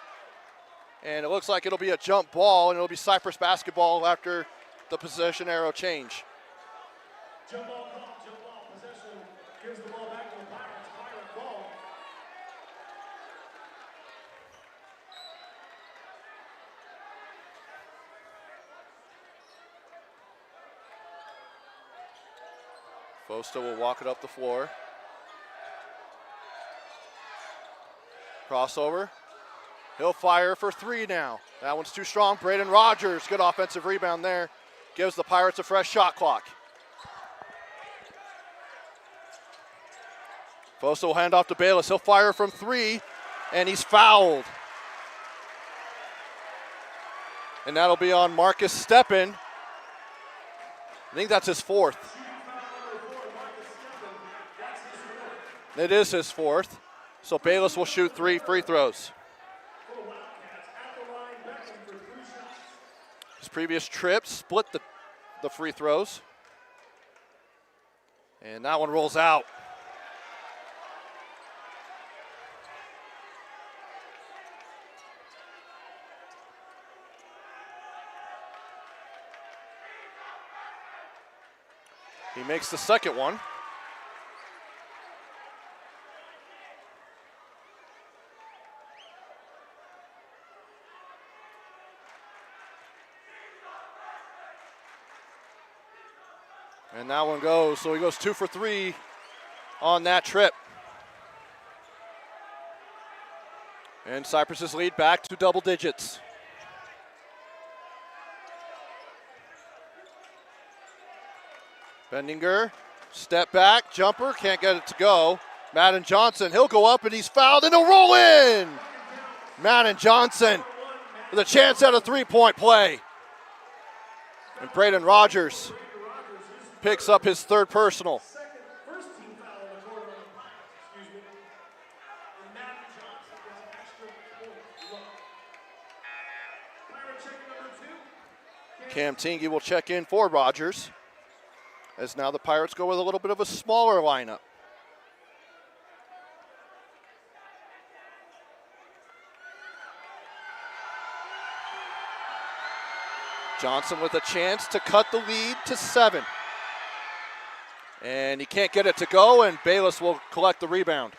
Speaker 1: And it looks like it'll be a jump ball, and it'll be Cyprus basketball after the possession arrow change.
Speaker 10: Jump ball, possession, gives the ball back to the Pirates, Pirate ball.
Speaker 1: Fosta will walk it up the floor. Crossover. He'll fire for 3 now. That one's too strong. Braden Rogers, good offensive rebound there. Gives the Pirates a fresh shot clock. Fosta will hand off to Bayless. He'll fire from 3, and he's fouled. And that'll be on Marcus Steppen. I think that's his 4th. It is his 4th. So Bayless will shoot 3 free throws. His previous trip split the free throws. And that one rolls out. He makes the second one. And that one goes, so he goes 2 for 3 on that trip. And Cyprus's lead back to double digits. Bendinger, step back, jumper, can't get it to go. Madden Johnson, he'll go up and he's fouled and he'll roll in. Madden Johnson with a chance at a three-point play. And Braden Rogers picks up his third personal.
Speaker 10: First team foul on the quarter on the Pirates, excuse me. And Madden Johnson gets an extra point. Pirate checking number 2.
Speaker 1: Cam Tingy will check in for Rogers, as now the Pirates go with a little bit of a smaller lineup. Johnson with a chance to cut the lead to 7. And he can't get it to go, and Bayless will collect the rebound.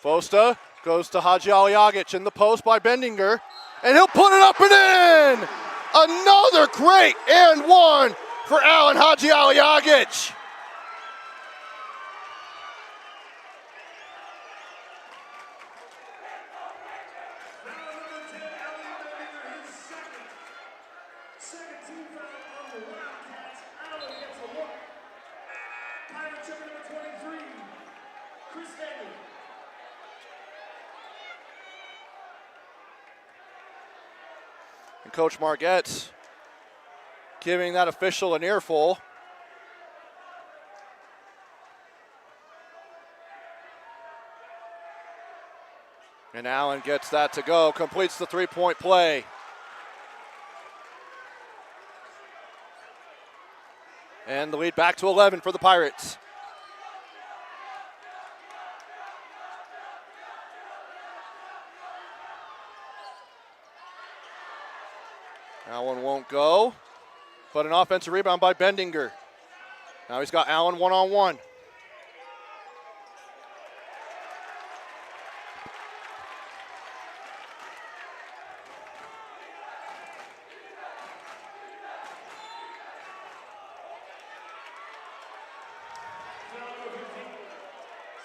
Speaker 1: Fosta goes to Haji Aliagic in the post by Bendinger, and he'll put it up and in! Another great and one for Alan Haji Aliagic.
Speaker 10: Second team foul on the Wildcats. Allen gets a look. Pirate checker number 23, Chris Daniel.
Speaker 1: And Coach Margette's giving that official an earful. And Allen gets that to go, completes the three-point play. And the lead back to 11 for the Pirates. Allen won't go, but an offensive rebound by Bendinger. Now he's got Allen one-on-one.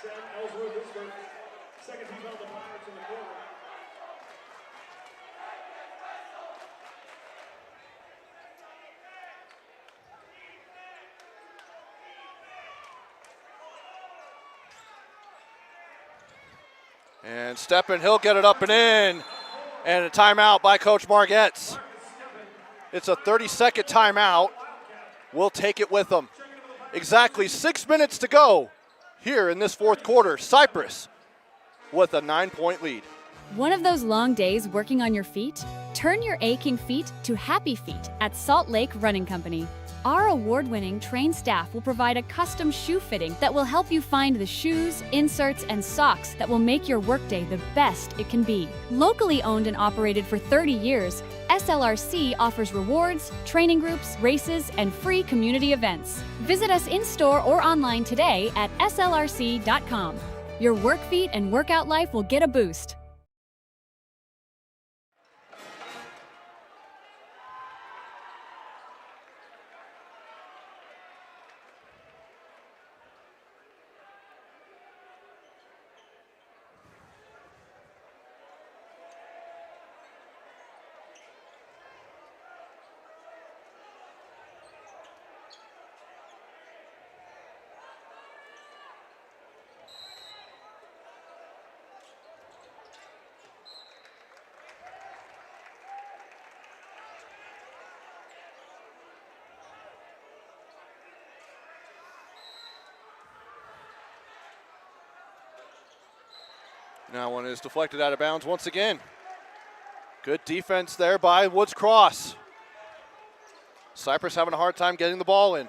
Speaker 10: Sam Ellsworth is first. Second team foul on the Pirates in the quarter.
Speaker 1: And Steppen, he'll get it up and in. And a timeout by Coach Margette's. It's a 30-second timeout. We'll take it with them. Exactly 6 minutes to go here in this fourth quarter. Cyprus with a 9-point lead.
Speaker 9: One of those long days working on your feet? Turn your aching feet to happy feet at Salt Lake Running Company. Our award-winning trained staff will provide a custom shoe fitting that will help you find the shoes, inserts, and socks that will make your workday the best it can be. Locally owned and operated for 30 years, SLRC offers rewards, training groups, races, and free community events. Visit us in-store or online today at slrc.com. Your work feet and workout life will get a boost.
Speaker 1: Now one is deflected out of bounds once again. Good defense there by Woods Cross. Cyprus having a hard time getting the ball in.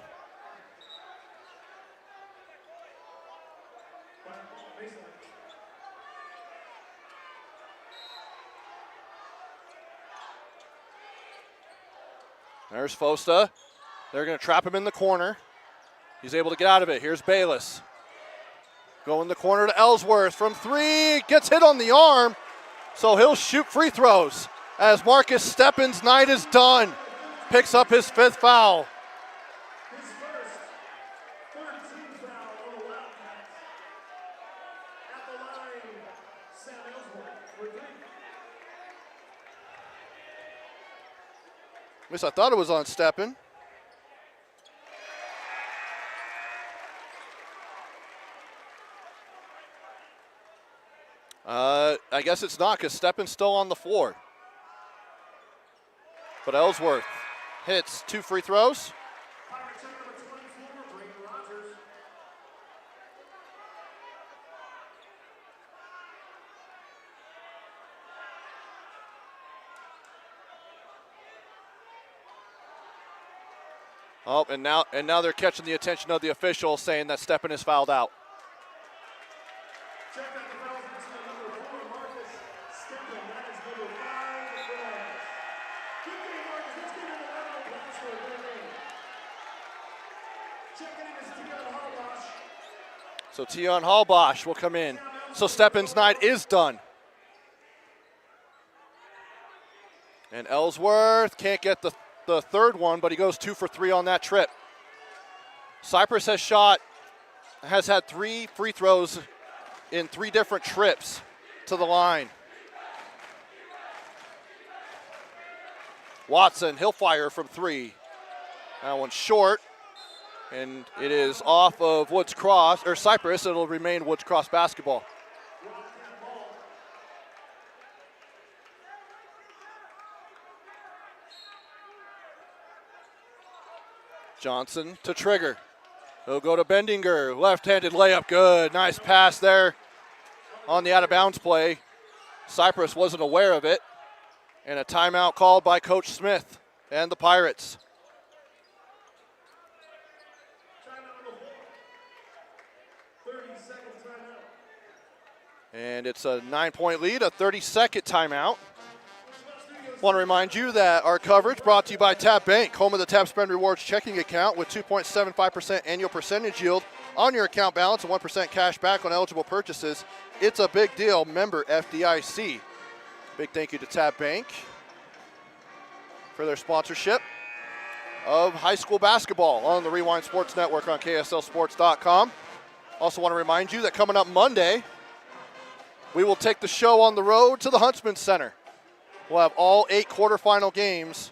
Speaker 1: There's Fosta. They're going to trap him in the corner. He's able to get out of it. Here's Bayless. Go in the corner to Ellsworth from 3. Gets hit on the arm, so he'll shoot free throws. as Marcus Steppens' night is done. Picks up his 5th foul.
Speaker 10: His first 13th foul on the Wildcats. At the line, Sam Ellsworth for 3.
Speaker 1: At least I thought it was on Steppen. I guess it's not because Steppen's still on the floor. But Ellsworth hits 2 free throws.
Speaker 10: Pirate check number 24, Brayden Rogers.
Speaker 1: Oh, and now they're catching the attention of the official saying that Steppen is fouled out.
Speaker 10: Check out the fouls between number 4, Marcus Steppen. That is number 5 for us. Good game, Marcus. Let's give him a round of applause for a good game. Checking in is Tion Harbash.
Speaker 1: So Tion Hallbosch will come in. So Steppen's night is done. And Ellsworth can't get the 3rd one, but he goes 2 for 3 on that trip. Cyprus has had 3 free throws in 3 different trips to the line. Watson, he'll fire from 3. That one's short, and it is off of Woods Cross, or Cyprus. It'll remain Woods Cross basketball. Johnson to trigger. He'll go to Bendinger. Left-handed layup, good. Nice pass there on the out-of-bounds play. Cyprus wasn't aware of it. And a timeout called by Coach Smith and the Pirates.
Speaker 10: Timeout number 4. 30-second timeout.
Speaker 1: And it's a 9-point lead, a 30-second timeout. Want to remind you that our coverage brought to you by Tap Bank, home of the Tap Spend Rewards checking account with 2.75% annual percentage yield on your account balance and 1% cash back on eligible purchases. It's a big deal. Member FDIC. Big thank you to Tap Bank for their sponsorship of high school basketball on the Rewind Sports Network on KSLSports.com. Also want to remind you that coming up Monday, we will take the show on the road to the Huntsman Center. We'll have all 8 quarterfinal games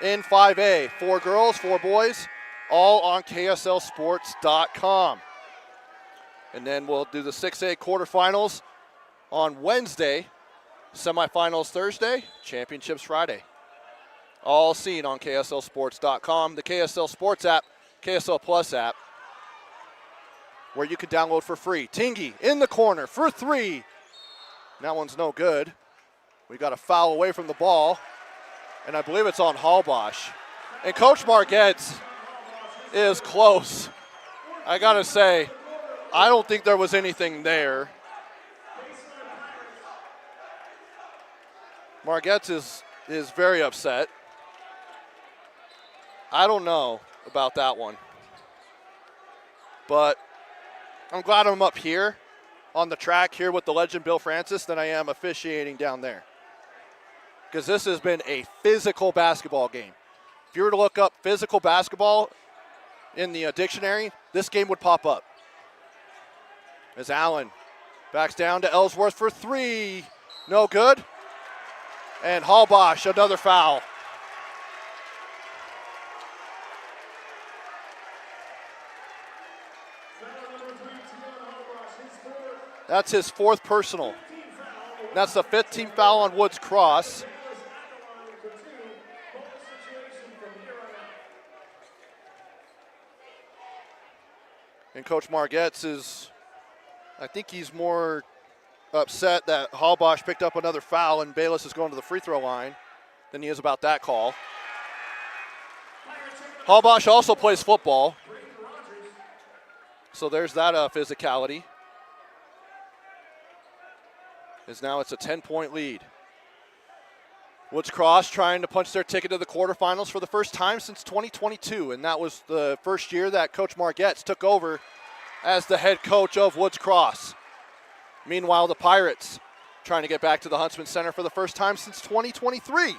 Speaker 1: in 5A. 4 girls, 4 boys, all on KSLSports.com. And then we'll do the 6A quarterfinals on Wednesday, semifinals Thursday, championships Friday. All seen on KSLSports.com, the KSL Sports app, KSL Plus app, where you can download for free. Tingy in the corner for 3. That one's no good. We got a foul away from the ball, and I believe it's on Hallbosch. And Coach Margetts is close. I got to say, I don't think there was anything there. Margetts is very upset. I don't know about that one. But I'm glad I'm up here on the track here with the legend Bill Francis than I am officiating down there. Because this has been a physical basketball game. If you were to look up physical basketball in the dictionary, this game would pop up. As Allen backs down to Ellsworth for 3. No good. And Hallbosch, another foul. That's his 4th personal. That's the 15th foul on Woods Cross. And Coach Margetts is, I think he's more upset that Hallbosch picked up another foul and Bayless is going to the free throw line than he is about that call. Hallbosch also plays football. So there's that physicality. As now it's a 10-point lead. Woods Cross trying to punch their ticket to the quarterfinals for the first time since 2022, and that was the first year that Coach Margetts took over as the head coach of Woods Cross. Meanwhile, the Pirates trying to get back to the Huntsman Center for the first time since 2023,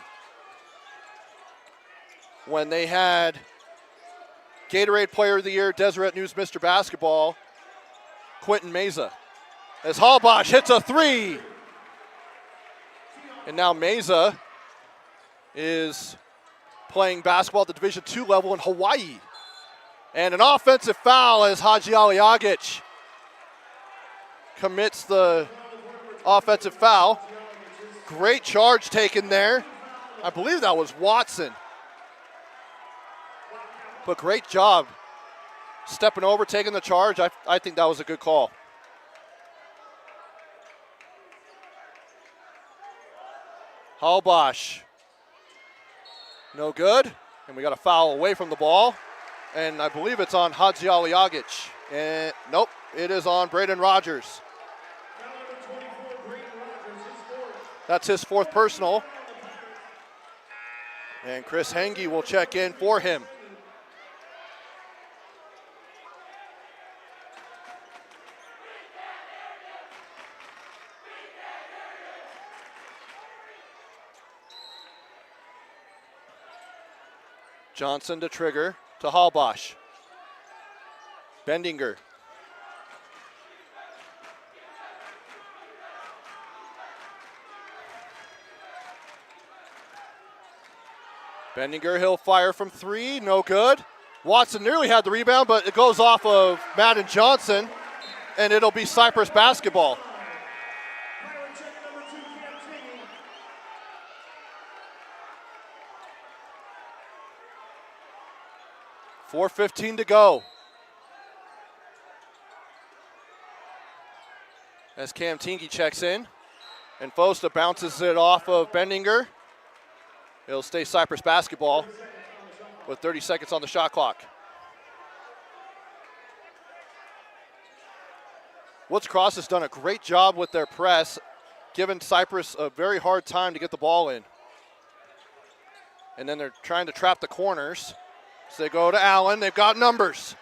Speaker 1: when they had Gatorade Player of the Year, Deseret News Mr. Basketball, Quentin Meza. As Hallbosch hits a three. And now Meza is playing basketball at the Division II level in Hawaii. And an offensive foul as Haji Aliagic commits the offensive foul. Great charge taken there. I believe that was Watson. But great job stepping over, taking the charge. I think that was a good call. Hallbosch, no good. And we got a foul away from the ball. And I believe it's on Haji Aliagic. And nope, it is on Braden Rogers. That's his fourth personal. And Chris Henge will check in for him. Johnson to trigger to Hallbosch. Bendinger. Bendinger, he'll fire from three, no good. Watson nearly had the rebound, but it goes off of Madden Johnson, and it'll be Cyprus basketball. 4:15 to go. As Cam Tingy checks in, and Fosta bounces it off of Bendinger. It'll stay Cyprus basketball with 30 seconds on the shot clock. Woods Cross has done a great job with their press, giving Cyprus a very hard time to get the ball in. And then they're trying to trap the corners. So they go to Allen. They've got numbers.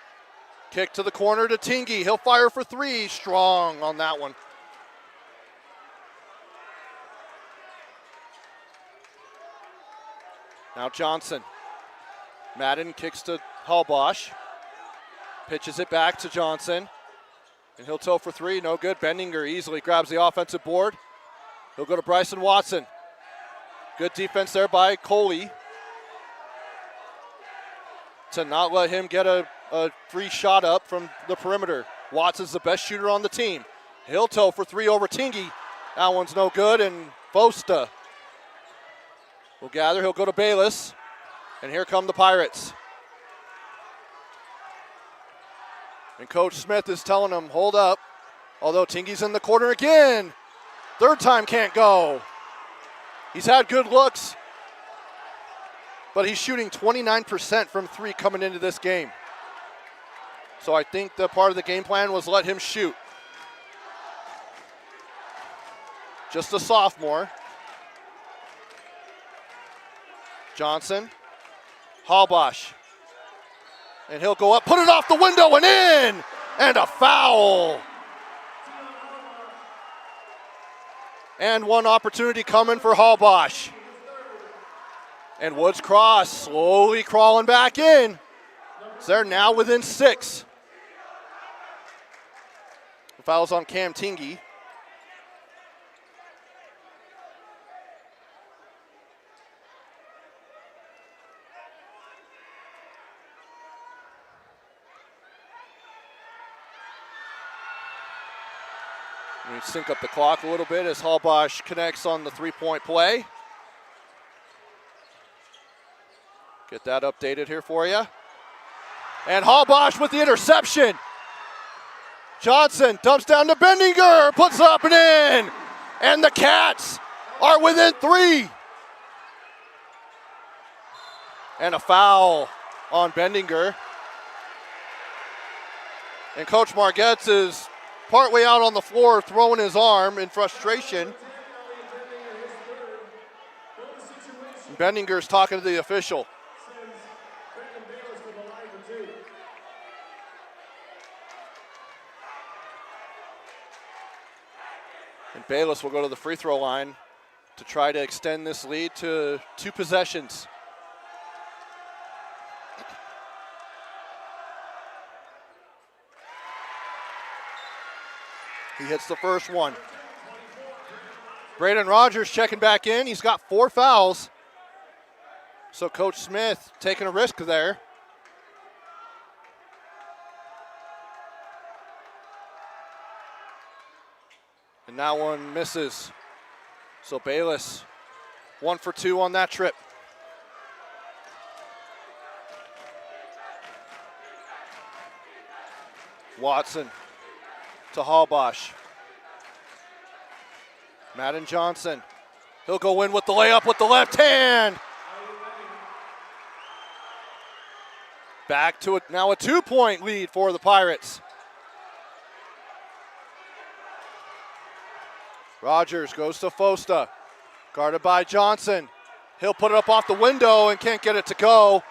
Speaker 1: Kick to the corner to Tingy. He'll fire for three. Strong on that one. Now Johnson. Madden kicks to Hallbosch. Pitches it back to Johnson. And he'll toe for three. No good. Bendinger easily grabs the offensive board. He'll go to Bryson Watson. Good defense there by Coley to not let him get a free shot up from the perimeter. Watson's the best shooter on the team. He'll toe for three over Tingy. That one's no good, and Fosta will gather. He'll go to Bayless, and here come the Pirates. And Coach Smith is telling them, hold up. Although Tingy's in the corner again. Third time can't go. He's had good looks, but he's shooting 29% from three coming into this game. So I think the part of the game plan was let him shoot. Just a sophomore. Johnson, Hallbosch. And he'll go up, put it off the window and in! And a foul! And one opportunity coming for Hallbosch. And Woods Cross slowly crawling back in. So they're now within 6. The foul's on Cam Tingy. We sync up the clock a little bit as Hallbosch connects on the three-point play. Get that updated here for you. And Hallbosch with the interception. Johnson dumps down to Bendinger, puts up and in. And the Cats are within 3. And a foul on Bendinger. And Coach Margetts is partway out on the floor throwing his arm in frustration. And Bendinger's talking to the official. And Bayless will go to the free throw line to try to extend this lead to 2 possessions. He hits the first one. Braden Rogers checking back in. He's got 4 fouls. So Coach Smith taking a risk there. And that one misses. So Bayless 1 for 2 on that trip. Watson to Hallbosch. Madden Johnson. He'll go in with the layup with the left hand. Back to now a 2-point lead for the Pirates. Rogers goes to Fosta. Guarded by Johnson. He'll put it up off the window and can't get it to go.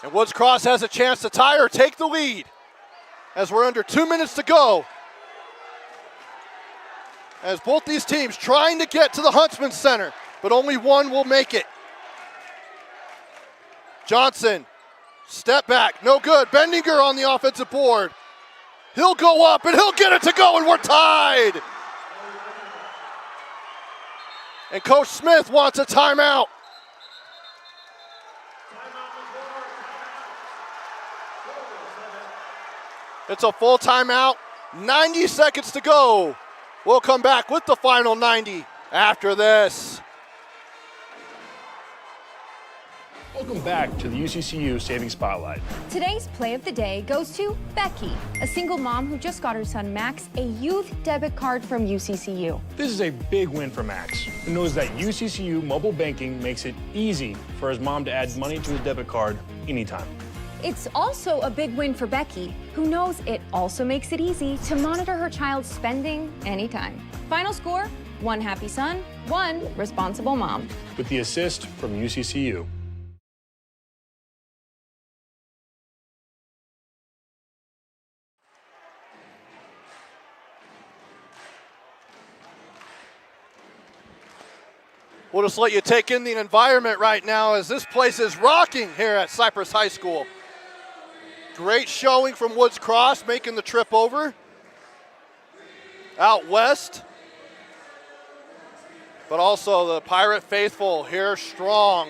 Speaker 1: And Woods Cross has a chance to tie or take the lead as we're under 2 minutes to go. As both these teams trying to get to the Huntsman Center, but only one will make it. Johnson, step back, no good. Bendinger on the offensive board. He'll go up and he'll get it to go, and we're tied. And Coach Smith wants a timeout. It's a full timeout, 90 seconds to go. We'll come back with the final 90 after this.
Speaker 2: Welcome back to the UCCU Saving Spotlight.
Speaker 3: Today's play of the day goes to Becky, a single mom who just got her son Max a youth debit card from UCCU.
Speaker 2: This is a big win for Max, who knows that UCCU mobile banking makes it easy for his mom to add money to his debit card anytime.
Speaker 3: It's also a big win for Becky, who knows it also makes it easy to monitor her child's spending anytime. Final score, 1 happy son, 1 responsible mom.
Speaker 2: With the assist from UCCU.
Speaker 1: We'll just let you take in the environment right now as this place is rocking here at Cyprus High School. Great showing from Woods Cross, making the trip over. Out west. But also the Pirate faithful here strong.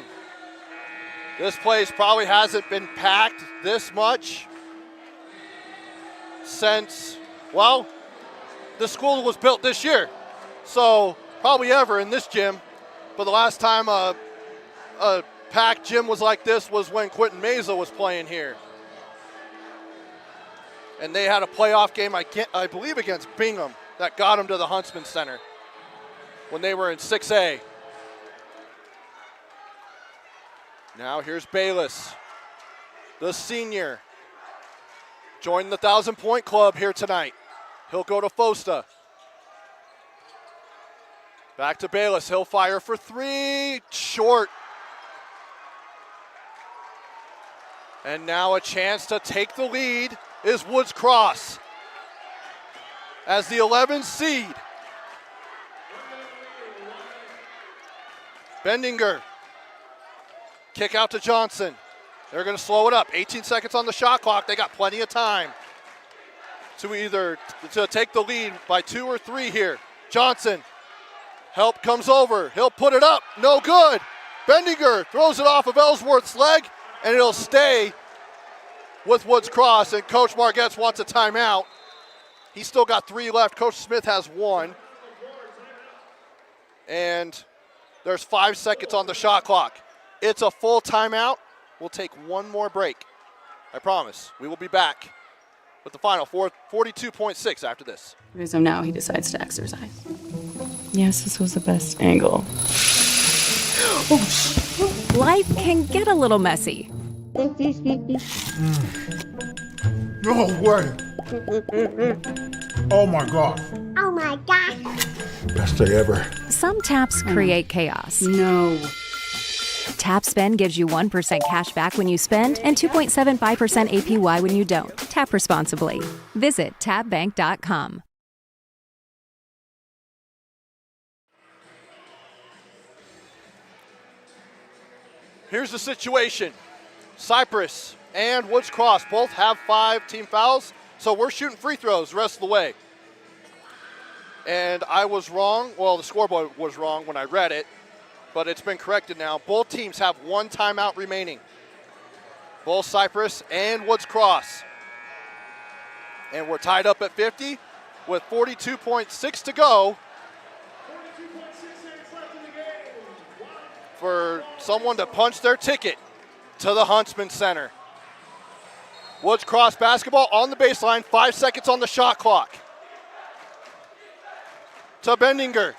Speaker 1: This place probably hasn't been packed this much since, well, the school was built this year. So probably ever in this gym. But the last time a packed gym was like this was when Quentin Meza was playing here. And they had a playoff game, I believe, against Bingham that got them to the Huntsman Center when they were in 6A. Now here's Bayless, the senior, joined the 1,000-point club here tonight. He'll go to Fosta. Back to Bayless, he'll fire for 3, short. And now a chance to take the lead is Woods Cross as the 11th seed. Bendinger, kick out to Johnson. They're gonna slow it up, 18 seconds on the shot clock. They got plenty of time to take the lead by 2 or 3 here. Johnson, help comes over, he'll put it up, no good. Bendinger throws it off of Ellsworth's leg, and it'll stay with Woods Cross, and Coach Margetts wants a timeout. He's still got 3 left. Coach Smith has 1. And there's 5 seconds on the shot clock. It's a full timeout. We'll take 1 more break. I promise. We will be back with the final 42.6 after this.
Speaker 4: So now he decides to exercise. Yes, this was the best angle.
Speaker 7: Life can get a little messy.
Speaker 5: No way. Oh my God.
Speaker 6: Oh my gosh.
Speaker 5: Best day ever.
Speaker 7: Some taps create chaos.
Speaker 4: No.
Speaker 7: Tap Spend gives you 1% cash back when you spend and 2.75% APY when you don't. Tap responsibly. Visit tapbank.com.
Speaker 1: Here's the situation. Cyprus and Woods Cross both have 5 team fouls, so we're shooting free throws the rest of the way. And I was wrong. Well, the scoreboard was wrong when I read it, but it's been corrected now. Both teams have 1 timeout remaining. Both Cyprus and Woods Cross. And we're tied up at 50 with 42.6 to go for someone to punch their ticket to the Huntsman Center. Woods Cross basketball on the baseline, 5 seconds on the shot clock. To Bendinger.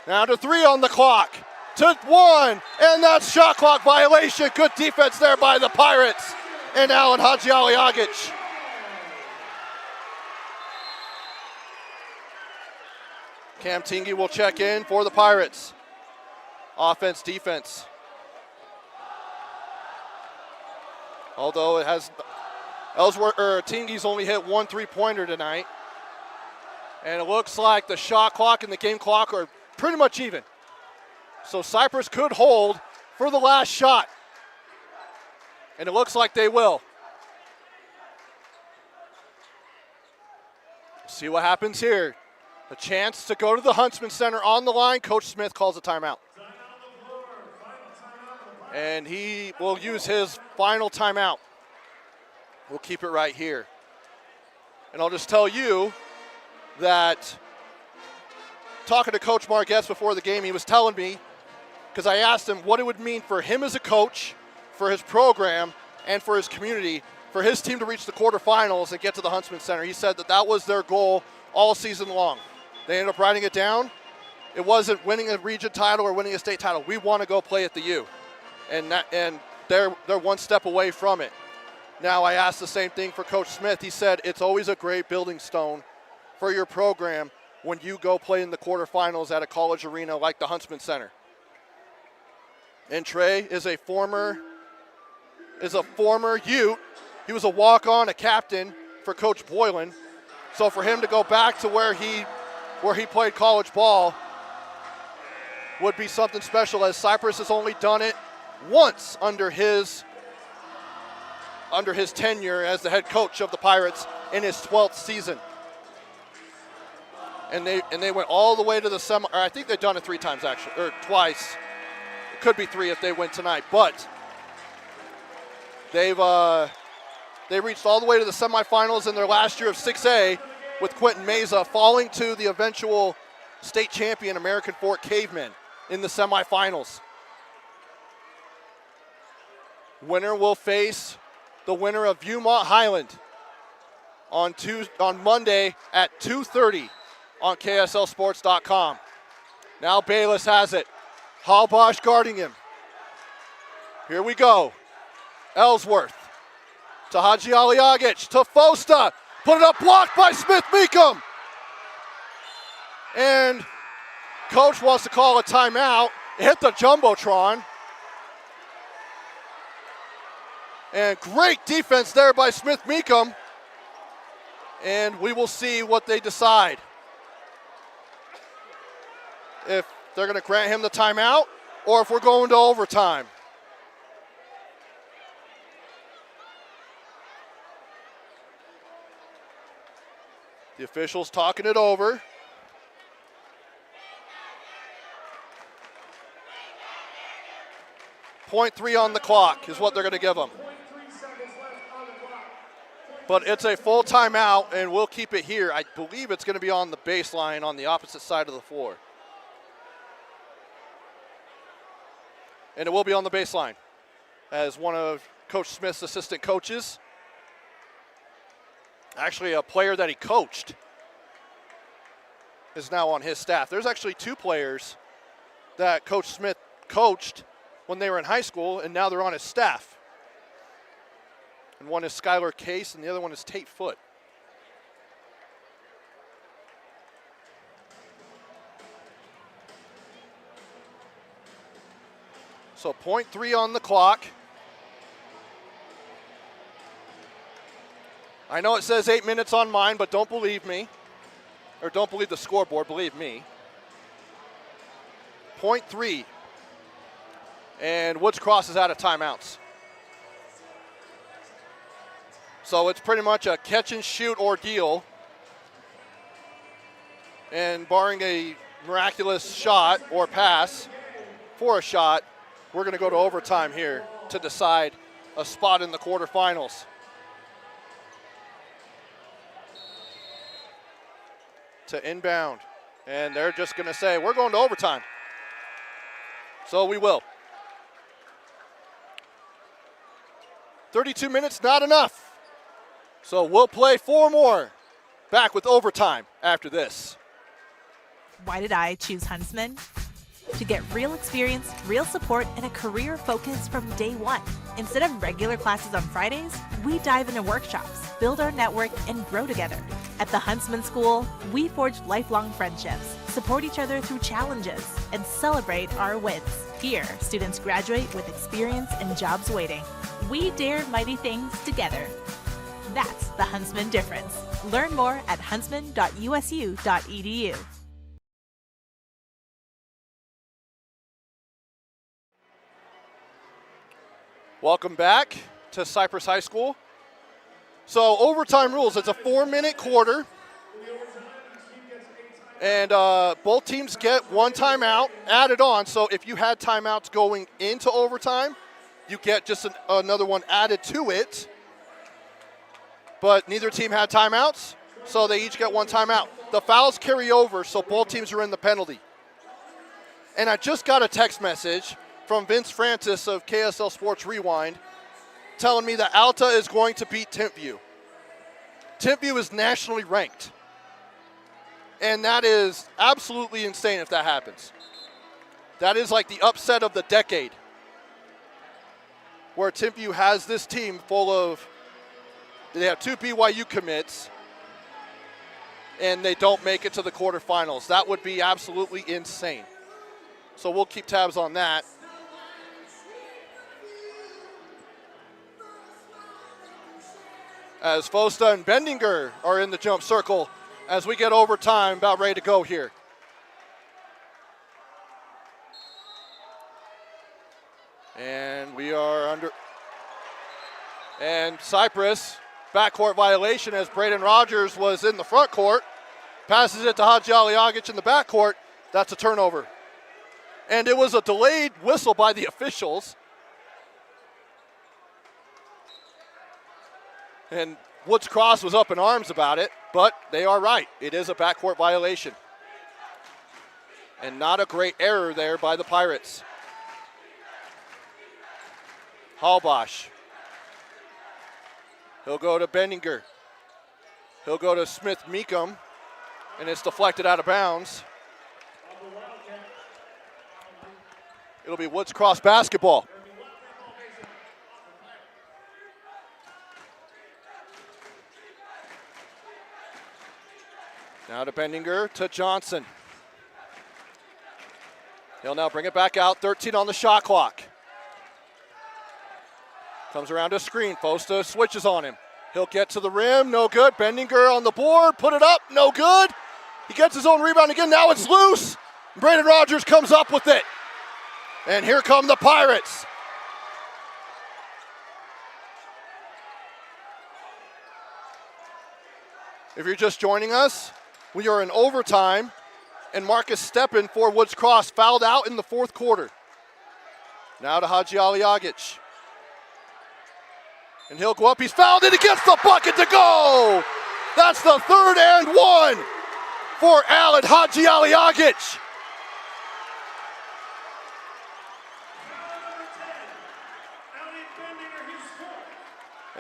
Speaker 1: Now to 3 on the clock. To 1, and that's shot clock violation. Good defense there by the Pirates and Alan Hadzialiagic. Cam Tingy will check in for the Pirates. Offense, defense. Although it has Tingy's only hit 1 3-pointer tonight. And it looks like the shot clock and the game clock are pretty much even. So Cyprus could hold for the last shot. And it looks like they will. See what happens here. A chance to go to the Huntsman Center on the line. Coach Smith calls a timeout. And he will use his final timeout. We'll keep it right here. And I'll just tell you that talking to Coach Margetts before the game, he was telling me, because I asked him what it would mean for him as a coach, for his program, and for his community, for his team to reach the quarterfinals and get to the Huntsman Center. He said that that was their goal all season long. They ended up writing it down. It wasn't winning a region title or winning a state title. We want to go play at the U. And they're 1 step away from it. Now I asked the same thing for Coach Smith. He said it's always a great building stone for your program when you go play in the quarterfinals at a college arena like the Huntsman Center. And Trey is a former Ute. He was a walk-on, a captain for Coach Boylan. So for him to go back to where he played college ball would be something special, as Cyprus has only done it once under his tenure as the head coach of the Pirates in his 12th season. And they went all the way to the semi, or I think they've done it 3 times actually, or twice. It could be 3 if they win tonight, but they reached all the way to the semifinals in their last year of 6A with Quentin Meza falling to the eventual state champion American Fork Cavemen in the semifinals. Winner will face the winner of Viewmont Highland on Monday at 2:30 on KSLSports.com. Now Bayless has it. Halbosh guarding him. Here we go. Ellsworth to Hadzialiagic to Fosta. Put it up, blocked by Smith-Meekum. And coach wants to call a timeout. It hit the Jumbotron. And great defense there by Smith-Meekum. And we will see what they decide. If they're going to grant him the timeout or if we're going to overtime. The officials talking it over. .3 on the clock is what they're going to give them. But it's a full timeout, and we'll keep it here. I believe it's going to be on the baseline on the opposite side of the floor. And it will be on the baseline as one of Coach Smith's assistant coaches. Actually, a player that he coached is now on his staff. There's actually 2 players that Coach Smith coached when they were in high school, and now they're on his staff. And one is Skylar Case, and the other one is Tate Foote. So .3 on the clock. I know it says 8 minutes on mine, but don't believe me. Or don't believe the scoreboard, believe me. .3. And Woods Cross is out of timeouts. So it's pretty much a catch and shoot ordeal. And barring a miraculous shot or pass for a shot, we're going to go to overtime here to decide a spot in the quarterfinals. To inbound. And they're just going to say, we're going to overtime. So we will. 32 minutes, not enough. So we'll play 4 more. Back with overtime after this.
Speaker 8: Why did I choose Huntsman? To get real experience, real support, and a career focus from day one. Instead of regular classes on Fridays, we dive into workshops, build our network, and grow together. At the Huntsman School, we forge lifelong friendships, support each other through challenges, and celebrate our wins. Here, students graduate with experience and jobs waiting. We dare mighty things together. That's the Huntsman difference. Learn more at huntsman.usu.edu.
Speaker 1: Welcome back to Cyprus High School. So overtime rules, it's a 4-minute quarter. And both teams get 1 timeout added on. So if you had timeouts going into overtime, you get just another one added to it. But neither team had timeouts, so they each get 1 timeout. The fouls carry over, so both teams are in the penalty. And I just got a text message from Vince Francis of KSL Sports Rewind telling me that Alta is going to beat Timpview. Timpview is nationally ranked. And that is absolutely insane if that happens. That is like the upset of the decade, where Timpview has this team full of, they have 2 BYU commits, and they don't make it to the quarterfinals. That would be absolutely insane. So we'll keep tabs on that. As Fosta and Bendinger are in the jump circle as we get overtime, about ready to go here. And we are under, and Cyprus, backcourt violation as Braden Rogers was in the front court, passes it to Hadji Aliagic in the backcourt. That's a turnover. And it was a delayed whistle by the officials. And Woods Cross was up in arms about it, but they are right. It is a backcourt violation. And not a great error there by the Pirates. Halbosh. He'll go to Bendinger. He'll go to Smith Meekum, and it's deflected out of bounds. It'll be Woods Cross basketball. Now to Bendinger, to Johnson. He'll now bring it back out, 13 on the shot clock. Comes around to a screen, Fosta switches on him. He'll get to the rim, no good. Bendinger on the board, put it up, no good. He gets his own rebound again, now it's loose. Braden Rogers comes up with it. And here come the Pirates. If you're just joining us, we are in overtime, and Marcus Steppen for Woods Cross fouled out in the 4th quarter. Now to Hadji Aliagic. And he'll go up, he's fouled, and he gets the bucket to go! That's the 3rd and 1 for Allen Hadji Aliagic.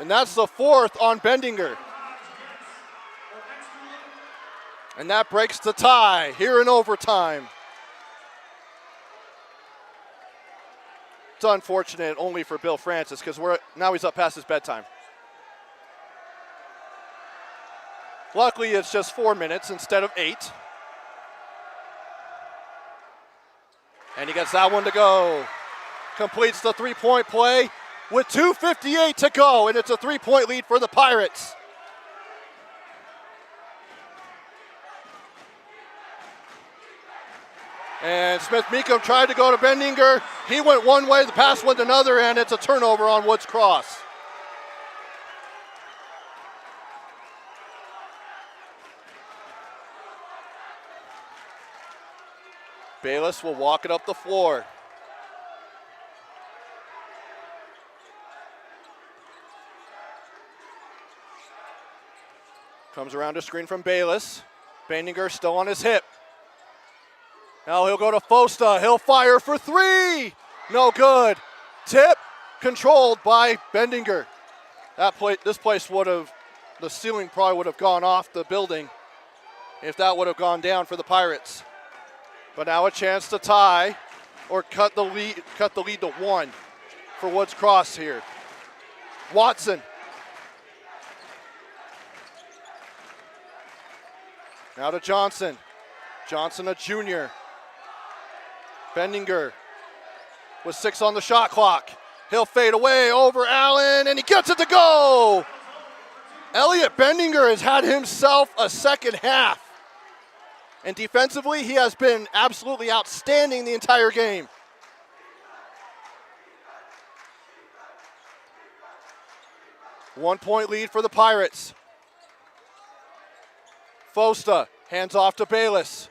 Speaker 1: And that's the 4th on Bendinger. And that breaks the tie here in overtime. It's unfortunate only for Bill Francis because now he's up past his bedtime. Luckily, it's just 4 minutes instead of 8. And he gets that one to go. Completes the 3-point play with 2:58 to go, and it's a 3-point lead for the Pirates. And Smith Meekum tried to go to Bendinger. He went one way, the pass went another, and it's a turnover on Woods Cross. Bayless will walk it up the floor. Comes around a screen from Bayless. Bendinger still on his hip. Now he'll go to Fosta. He'll fire for three. No good. Tip controlled by Bendinger. This place would have, the ceiling probably would have gone off the building if that would have gone down for the Pirates. But now a chance to tie or cut the lead to one for Woods Cross here. Watson. Now to Johnson. Johnson, a junior. Bendinger with 6 on the shot clock. He'll fade away over Allen, and he gets it to go. Elliot Bendinger has had himself a second half. And defensively, he has been absolutely outstanding the entire game. One-point lead for the Pirates. Fosta hands off to Bayless.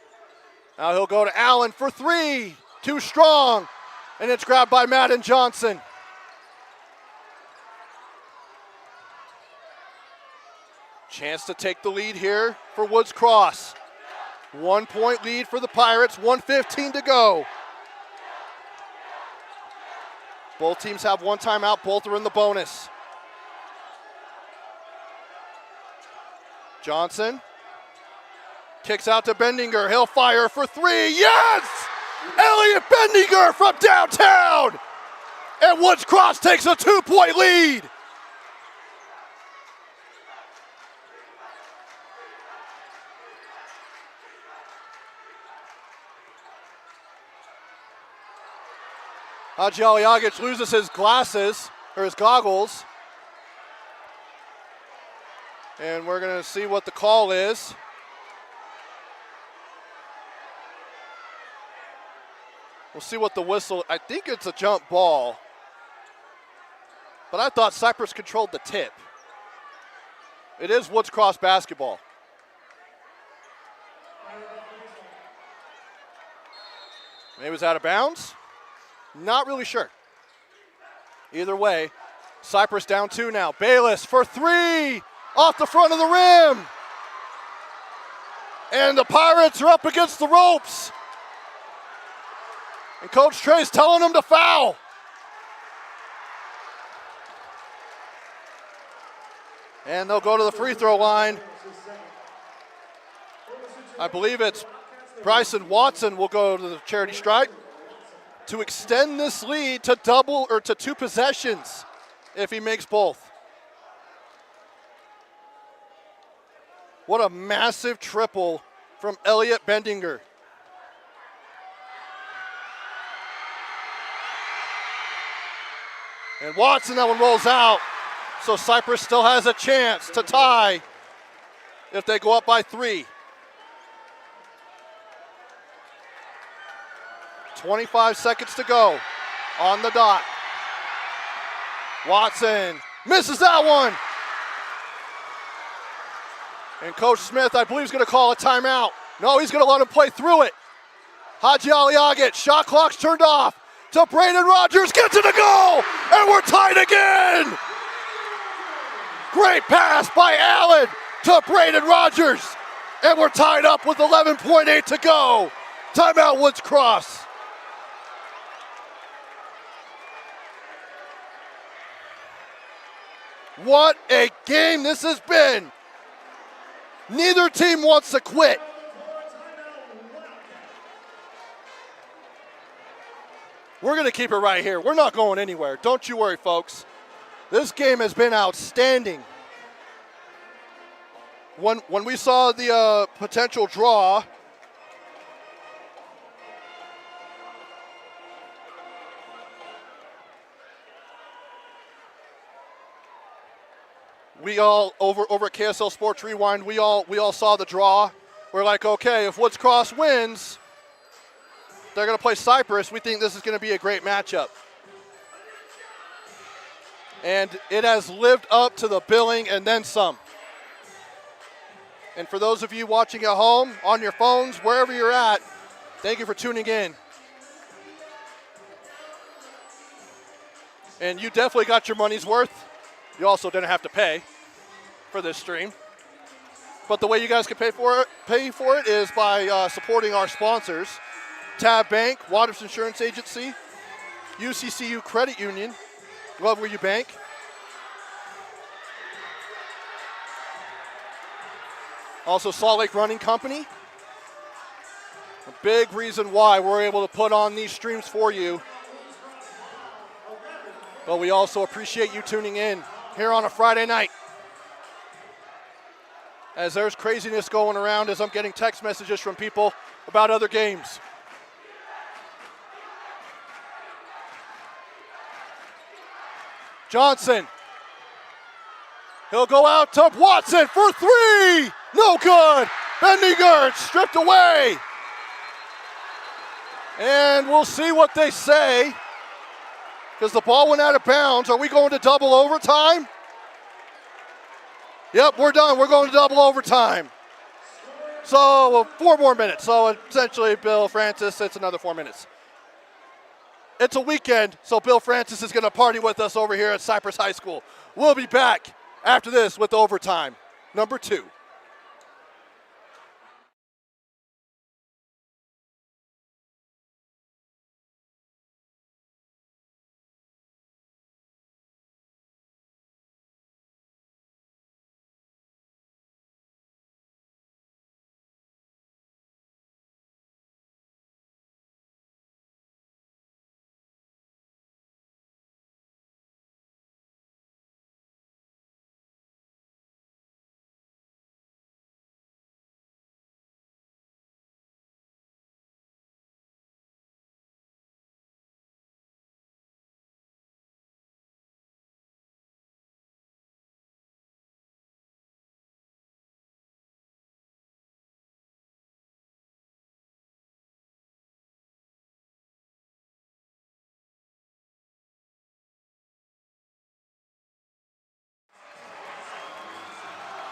Speaker 1: Now he'll go to Allen for three. Too strong. And it's grabbed by Madden Johnson. Chance to take the lead here for Woods Cross. 1-point lead for the Pirates, 1:15 to go. Both teams have one timeout, both are in the bonus. Johnson kicks out to Bendinger, he'll fire for three, yes! Elliot Bendinger from downtown! And Woods Cross takes a 2-point lead. Haji Aliagic loses his glasses, or his goggles. And we're going to see what the call is. We'll see what the whistle, I think it's a jump ball. But I thought Cyprus controlled the tip. It is Woods Cross basketball. Maybe it was out of bounds? Not really sure. Either way, Cyprus down 2 now. Bayless for three, off the front of the rim. And the Pirates are up against the ropes. And Coach Trey's telling them to foul. And they'll go to the free throw line. I believe it's Bryson Watson will go to the charity stripe to extend this lead to double or to 2 possessions if he makes both. What a massive triple from Elliot Bendinger. And Watson, that one rolls out. So Cyprus still has a chance to tie if they go up by 3. 25 seconds to go on the dot. Watson misses that one. And Coach Smith, I believe, is going to call a timeout. No, he's going to let him play through it. Haji Aliagic, shot clock's turned off. To Braden Rogers, gets it to go, and we're tied again. Great pass by Allen to Braden Rogers, and we're tied up with 11.8 to go. Timeout, Woods Cross. What a game this has been. Neither team wants to quit. We're going to keep it right here. We're not going anywhere. Don't you worry, folks. This game has been outstanding. When we saw the potential draw, we all over at KSL Sports Rewind, we all saw the draw. We're like, okay, if Woods Cross wins, they're going to play Cyprus. We think this is going to be a great matchup. And it has lived up to the billing and then some. And for those of you watching at home, on your phones, wherever you're at, thank you for tuning in. And you definitely got your money's worth. You also didn't have to pay for this stream. But the way you guys can pay for it is by supporting our sponsors. Tab Bank, Waters Insurance Agency, UCCU Credit Union, love where you bank. Also Salt Lake Running Company. A big reason why we're able to put on these streams for you. But we also appreciate you tuning in here on a Friday night. As there's craziness going around as I'm getting text messages from people about other games. Johnson. He'll go out to Watson for three. No good. Bendinger stripped away. And we'll see what they say, because the ball went out of bounds. Are we going to double overtime? Yep, we're done. We're going to double overtime. So 4 more minutes. So essentially, Bill Francis, it's another 4 minutes. It's a weekend, so Bill Francis is going to party with us over here at Cyprus High School. We'll be back after this with overtime number 2.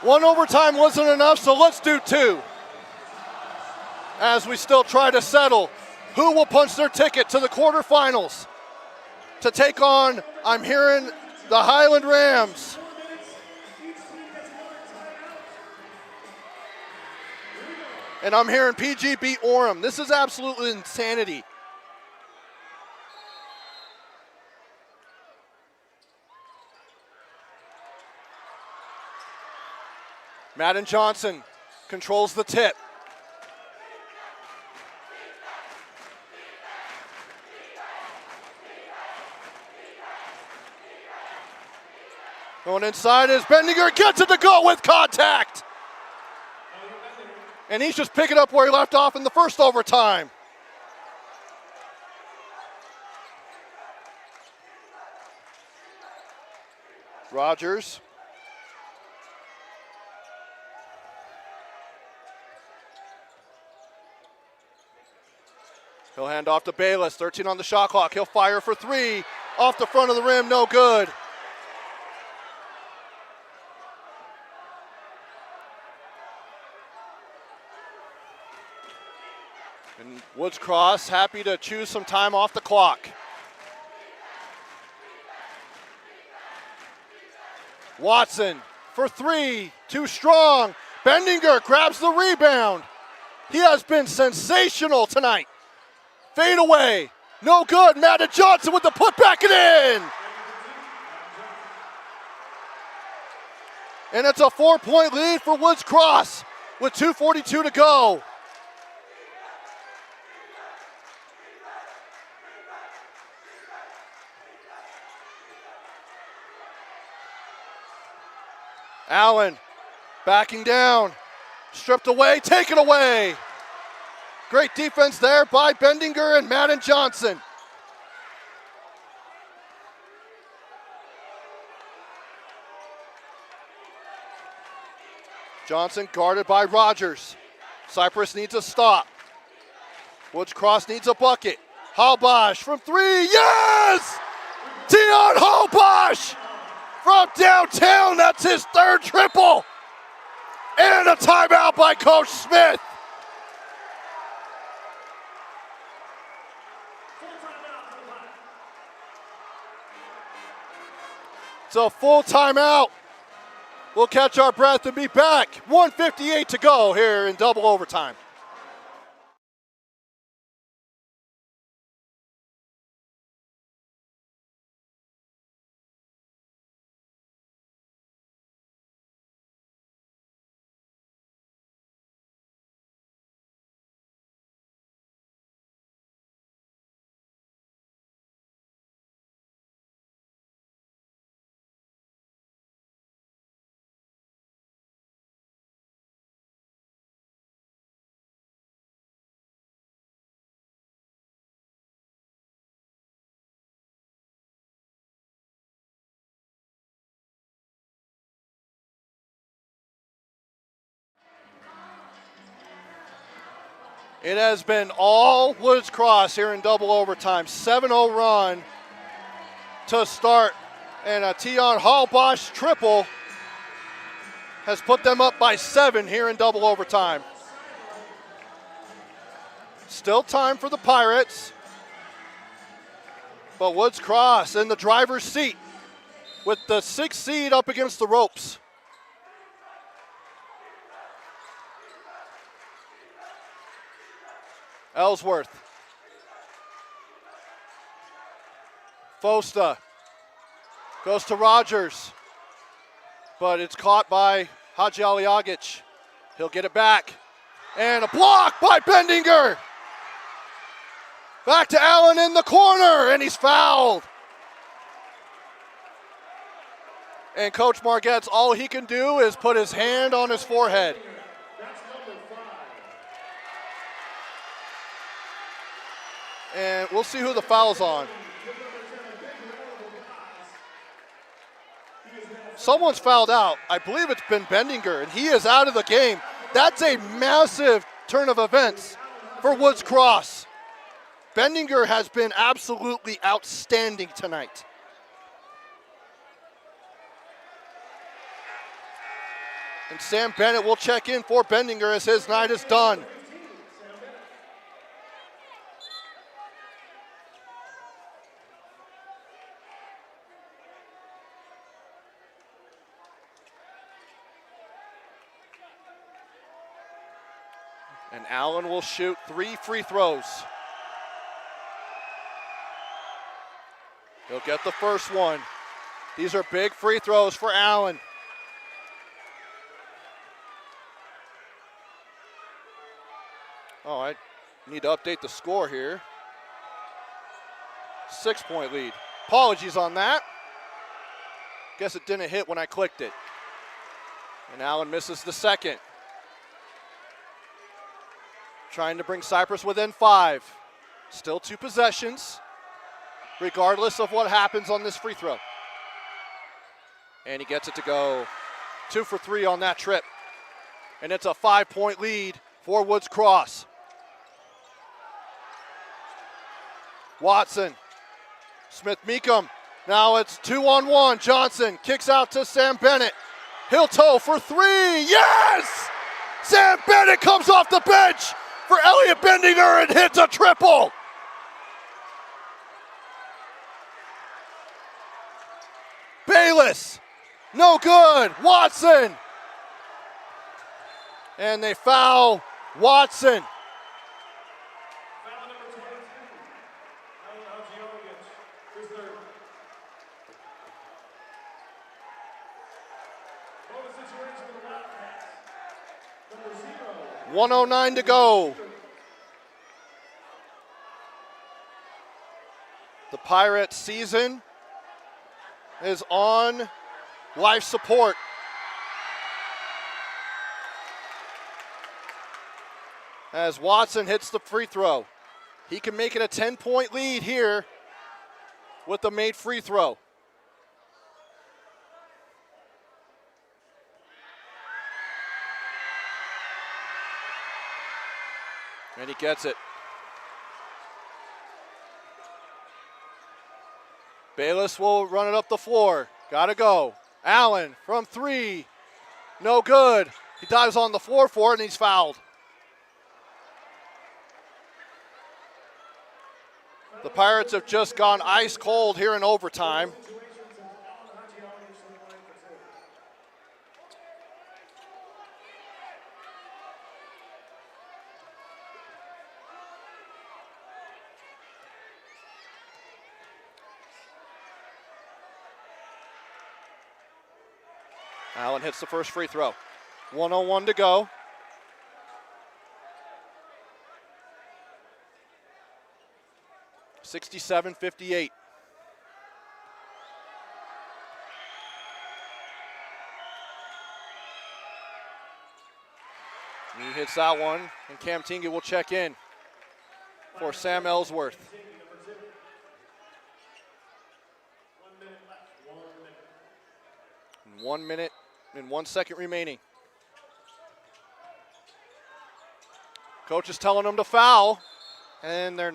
Speaker 1: One overtime wasn't enough, so let's do 2. As we still try to settle who will punch their ticket to the quarterfinals to take on, I'm hearing, the Highland Rams. And I'm hearing PG beat Orem. This is absolutely insanity. Madden Johnson controls the tip. Going inside is Bendinger, gets it to go with contact. And he's just picking up where he left off in the first overtime. Rogers. He'll hand off to Bayless, 13 on the shot clock. He'll fire for 3, off the front of the rim, no good. And Woods Cross happy to choose some time off the clock. Watson for 3, too strong. Bendinger grabs the rebound. He has been sensational tonight. Fade away, no good. Madden Johnson with the putback and in. And it's a 4-point lead for Woods Cross with 2:42 to go. Allen backing down, stripped away, taken away. Great defense there by Bendinger and Madden Johnson. Johnson guarded by Rogers. Cyprus needs a stop. Woods Cross needs a bucket. Halbosh from three, yes! Dion Halbosh from downtown, that's his third triple. And a timeout by Coach Smith. It's a full timeout. We'll catch our breath and be back. 1:58 to go here in double overtime. It has been all Woods Cross here in double overtime. 7-0 run to start, and a Tion Halbosh triple has put them up by 7 here in double overtime. Still time for the Pirates, but Woods Cross in the driver's seat with the 6th seed up against the ropes. Ellsworth. Fosta goes to Rogers, but it's caught by Hadji Aliagic. He'll get it back. And a block by Bendinger. Back to Allen in the corner, and he's fouled. And Coach Margette's all he can do is put his hand on his forehead. And we'll see who the foul's on. Someone's fouled out. I believe it's been Bendinger, and he is out of the game. That's a massive turn of events for Woods Cross. Bendinger has been absolutely outstanding tonight. And Sam Bennett will check in for Bendinger as his night is done. And Allen will shoot 3 free throws. He'll get the first one. These are big free throws for Allen. Oh, I need to update the score here. 6-point lead. Apologies on that. Guess it didn't hit when I clicked it. And Allen misses the second. Trying to bring Cyprus within 5. Still 2 possessions, regardless of what happens on this free throw. And he gets it to go. 2 for 3 on that trip. And it's a 5-point lead for Woods Cross. Watson, Smith-Meekum. Now it's 2-on-1. Johnson kicks out to Sam Bennett. He'll toe for 3. Yes! Sam Bennett comes off the bench for Elliot Bendinger and hits a triple. Bayless, no good. Watson. And they foul Watson.
Speaker 10: Foul number 22. Hadji his third. Bonus situation for the Wildcats. Number 0.
Speaker 1: 1:09 to go. The Pirates season is on life support. As Watson hits the free throw. He can make it a 10-point lead here with the made free throw. And he gets it. Bayless will run it up the floor. Got to go. Allen from 3. No good. He dives on the floor for it, and he's fouled. The Pirates have just gone ice cold here in overtime. Allen hits the first free throw. 1:01 to go. (67-58). He hits that one, and Cam Tinga will check in for Sam Ellsworth. 1 minute and 1 second remaining. Coach is telling them to foul, and they're,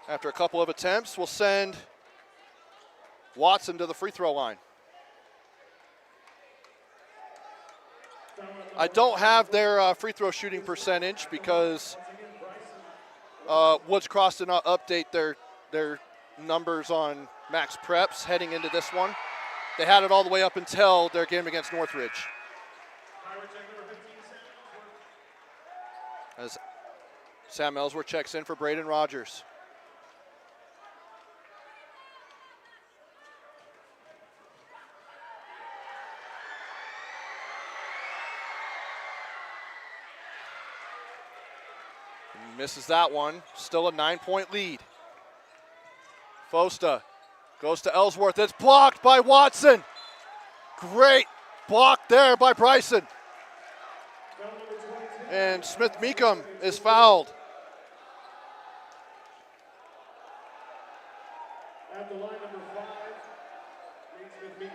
Speaker 1: after a couple of attempts, will send Watson to the free throw line. I don't have their free throw shooting percentage because Woods Cross did not update their numbers on max preps heading into this one. They had it all the way up until their game against Northridge. As Sam Ellsworth checks in for Braden Rogers. He misses that one. Still a 9-point lead. Fosta goes to Ellsworth. It's blocked by Watson. Great block there by Bryson. And Smith-Meekum is fouled.
Speaker 10: At the line number 5, Nate Smith-Meekum.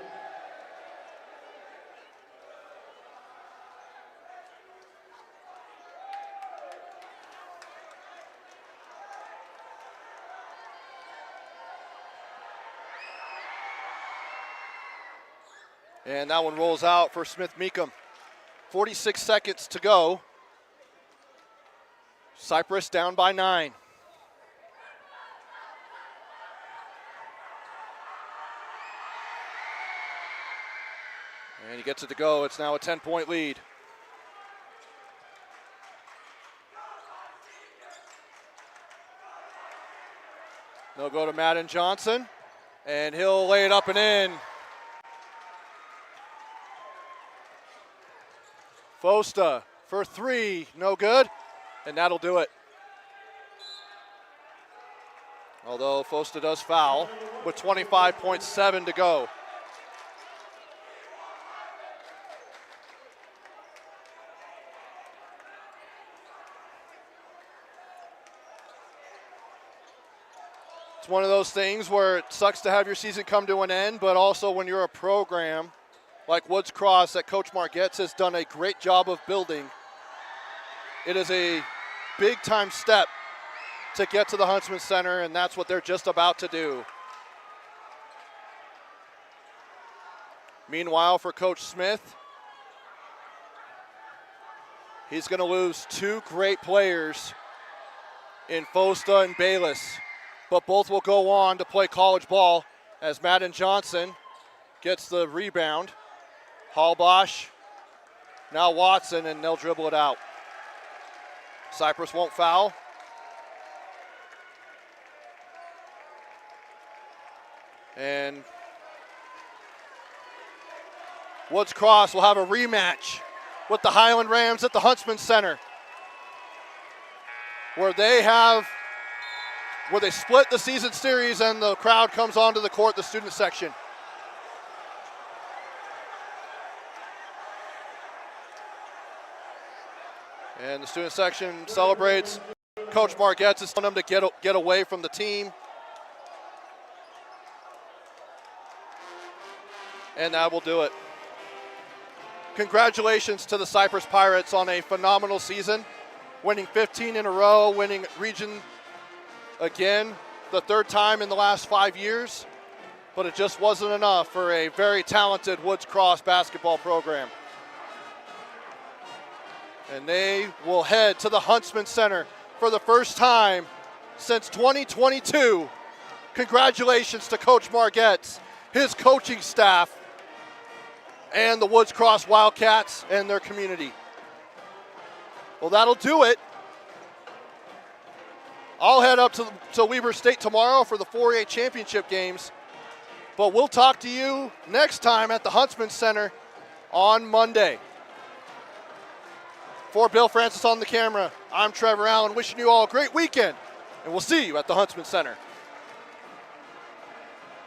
Speaker 1: And that one rolls out for Smith-Meekum. 46 seconds to go. Cyprus down by 9. And he gets it to go. It's now a 10-point lead. They'll go to Madden Johnson, and he'll lay it up and in. Fosta for 3, no good, and that'll do it. Although Fosta does foul with 25.7 to go. It's one of those things where it sucks to have your season come to an end, but also when you're a program like Woods Cross that Coach Margetts has done a great job of building, it is a big-time step to get to the Huntsman Center, and that's what they're just about to do. Meanwhile, for Coach Smith, he's going to lose 2 great players in Fosta and Bayless, but both will go on to play college ball as Madden Johnson gets the rebound. Hallbosch, now Watson, and they'll dribble it out. Cyprus won't foul. And Woods Cross will have a rematch with the Highland Rams at the Huntsman Center, where they split the season series and the crowd comes onto the court, the student section. And the student section celebrates. Coach Margetts is telling them to get away from the team. And that will do it. Congratulations to the Cyprus Pirates on a phenomenal season, winning 15 in a row, winning region again the third time in the last 5 years, but it just wasn't enough for a very talented Woods Cross basketball program. And they will head to the Huntsman Center for the first time since 2022. Congratulations to Coach Margetts, his coaching staff, and the Woods Cross Wildcats and their community. Well, that'll do it. I'll head up to Weber State tomorrow for the 4A championship games, but we'll talk to you next time at the Huntsman Center on Monday. For Bill Francis on the camera, I'm Trevor Allen, wishing you all a great weekend, and we'll see you at the Huntsman Center.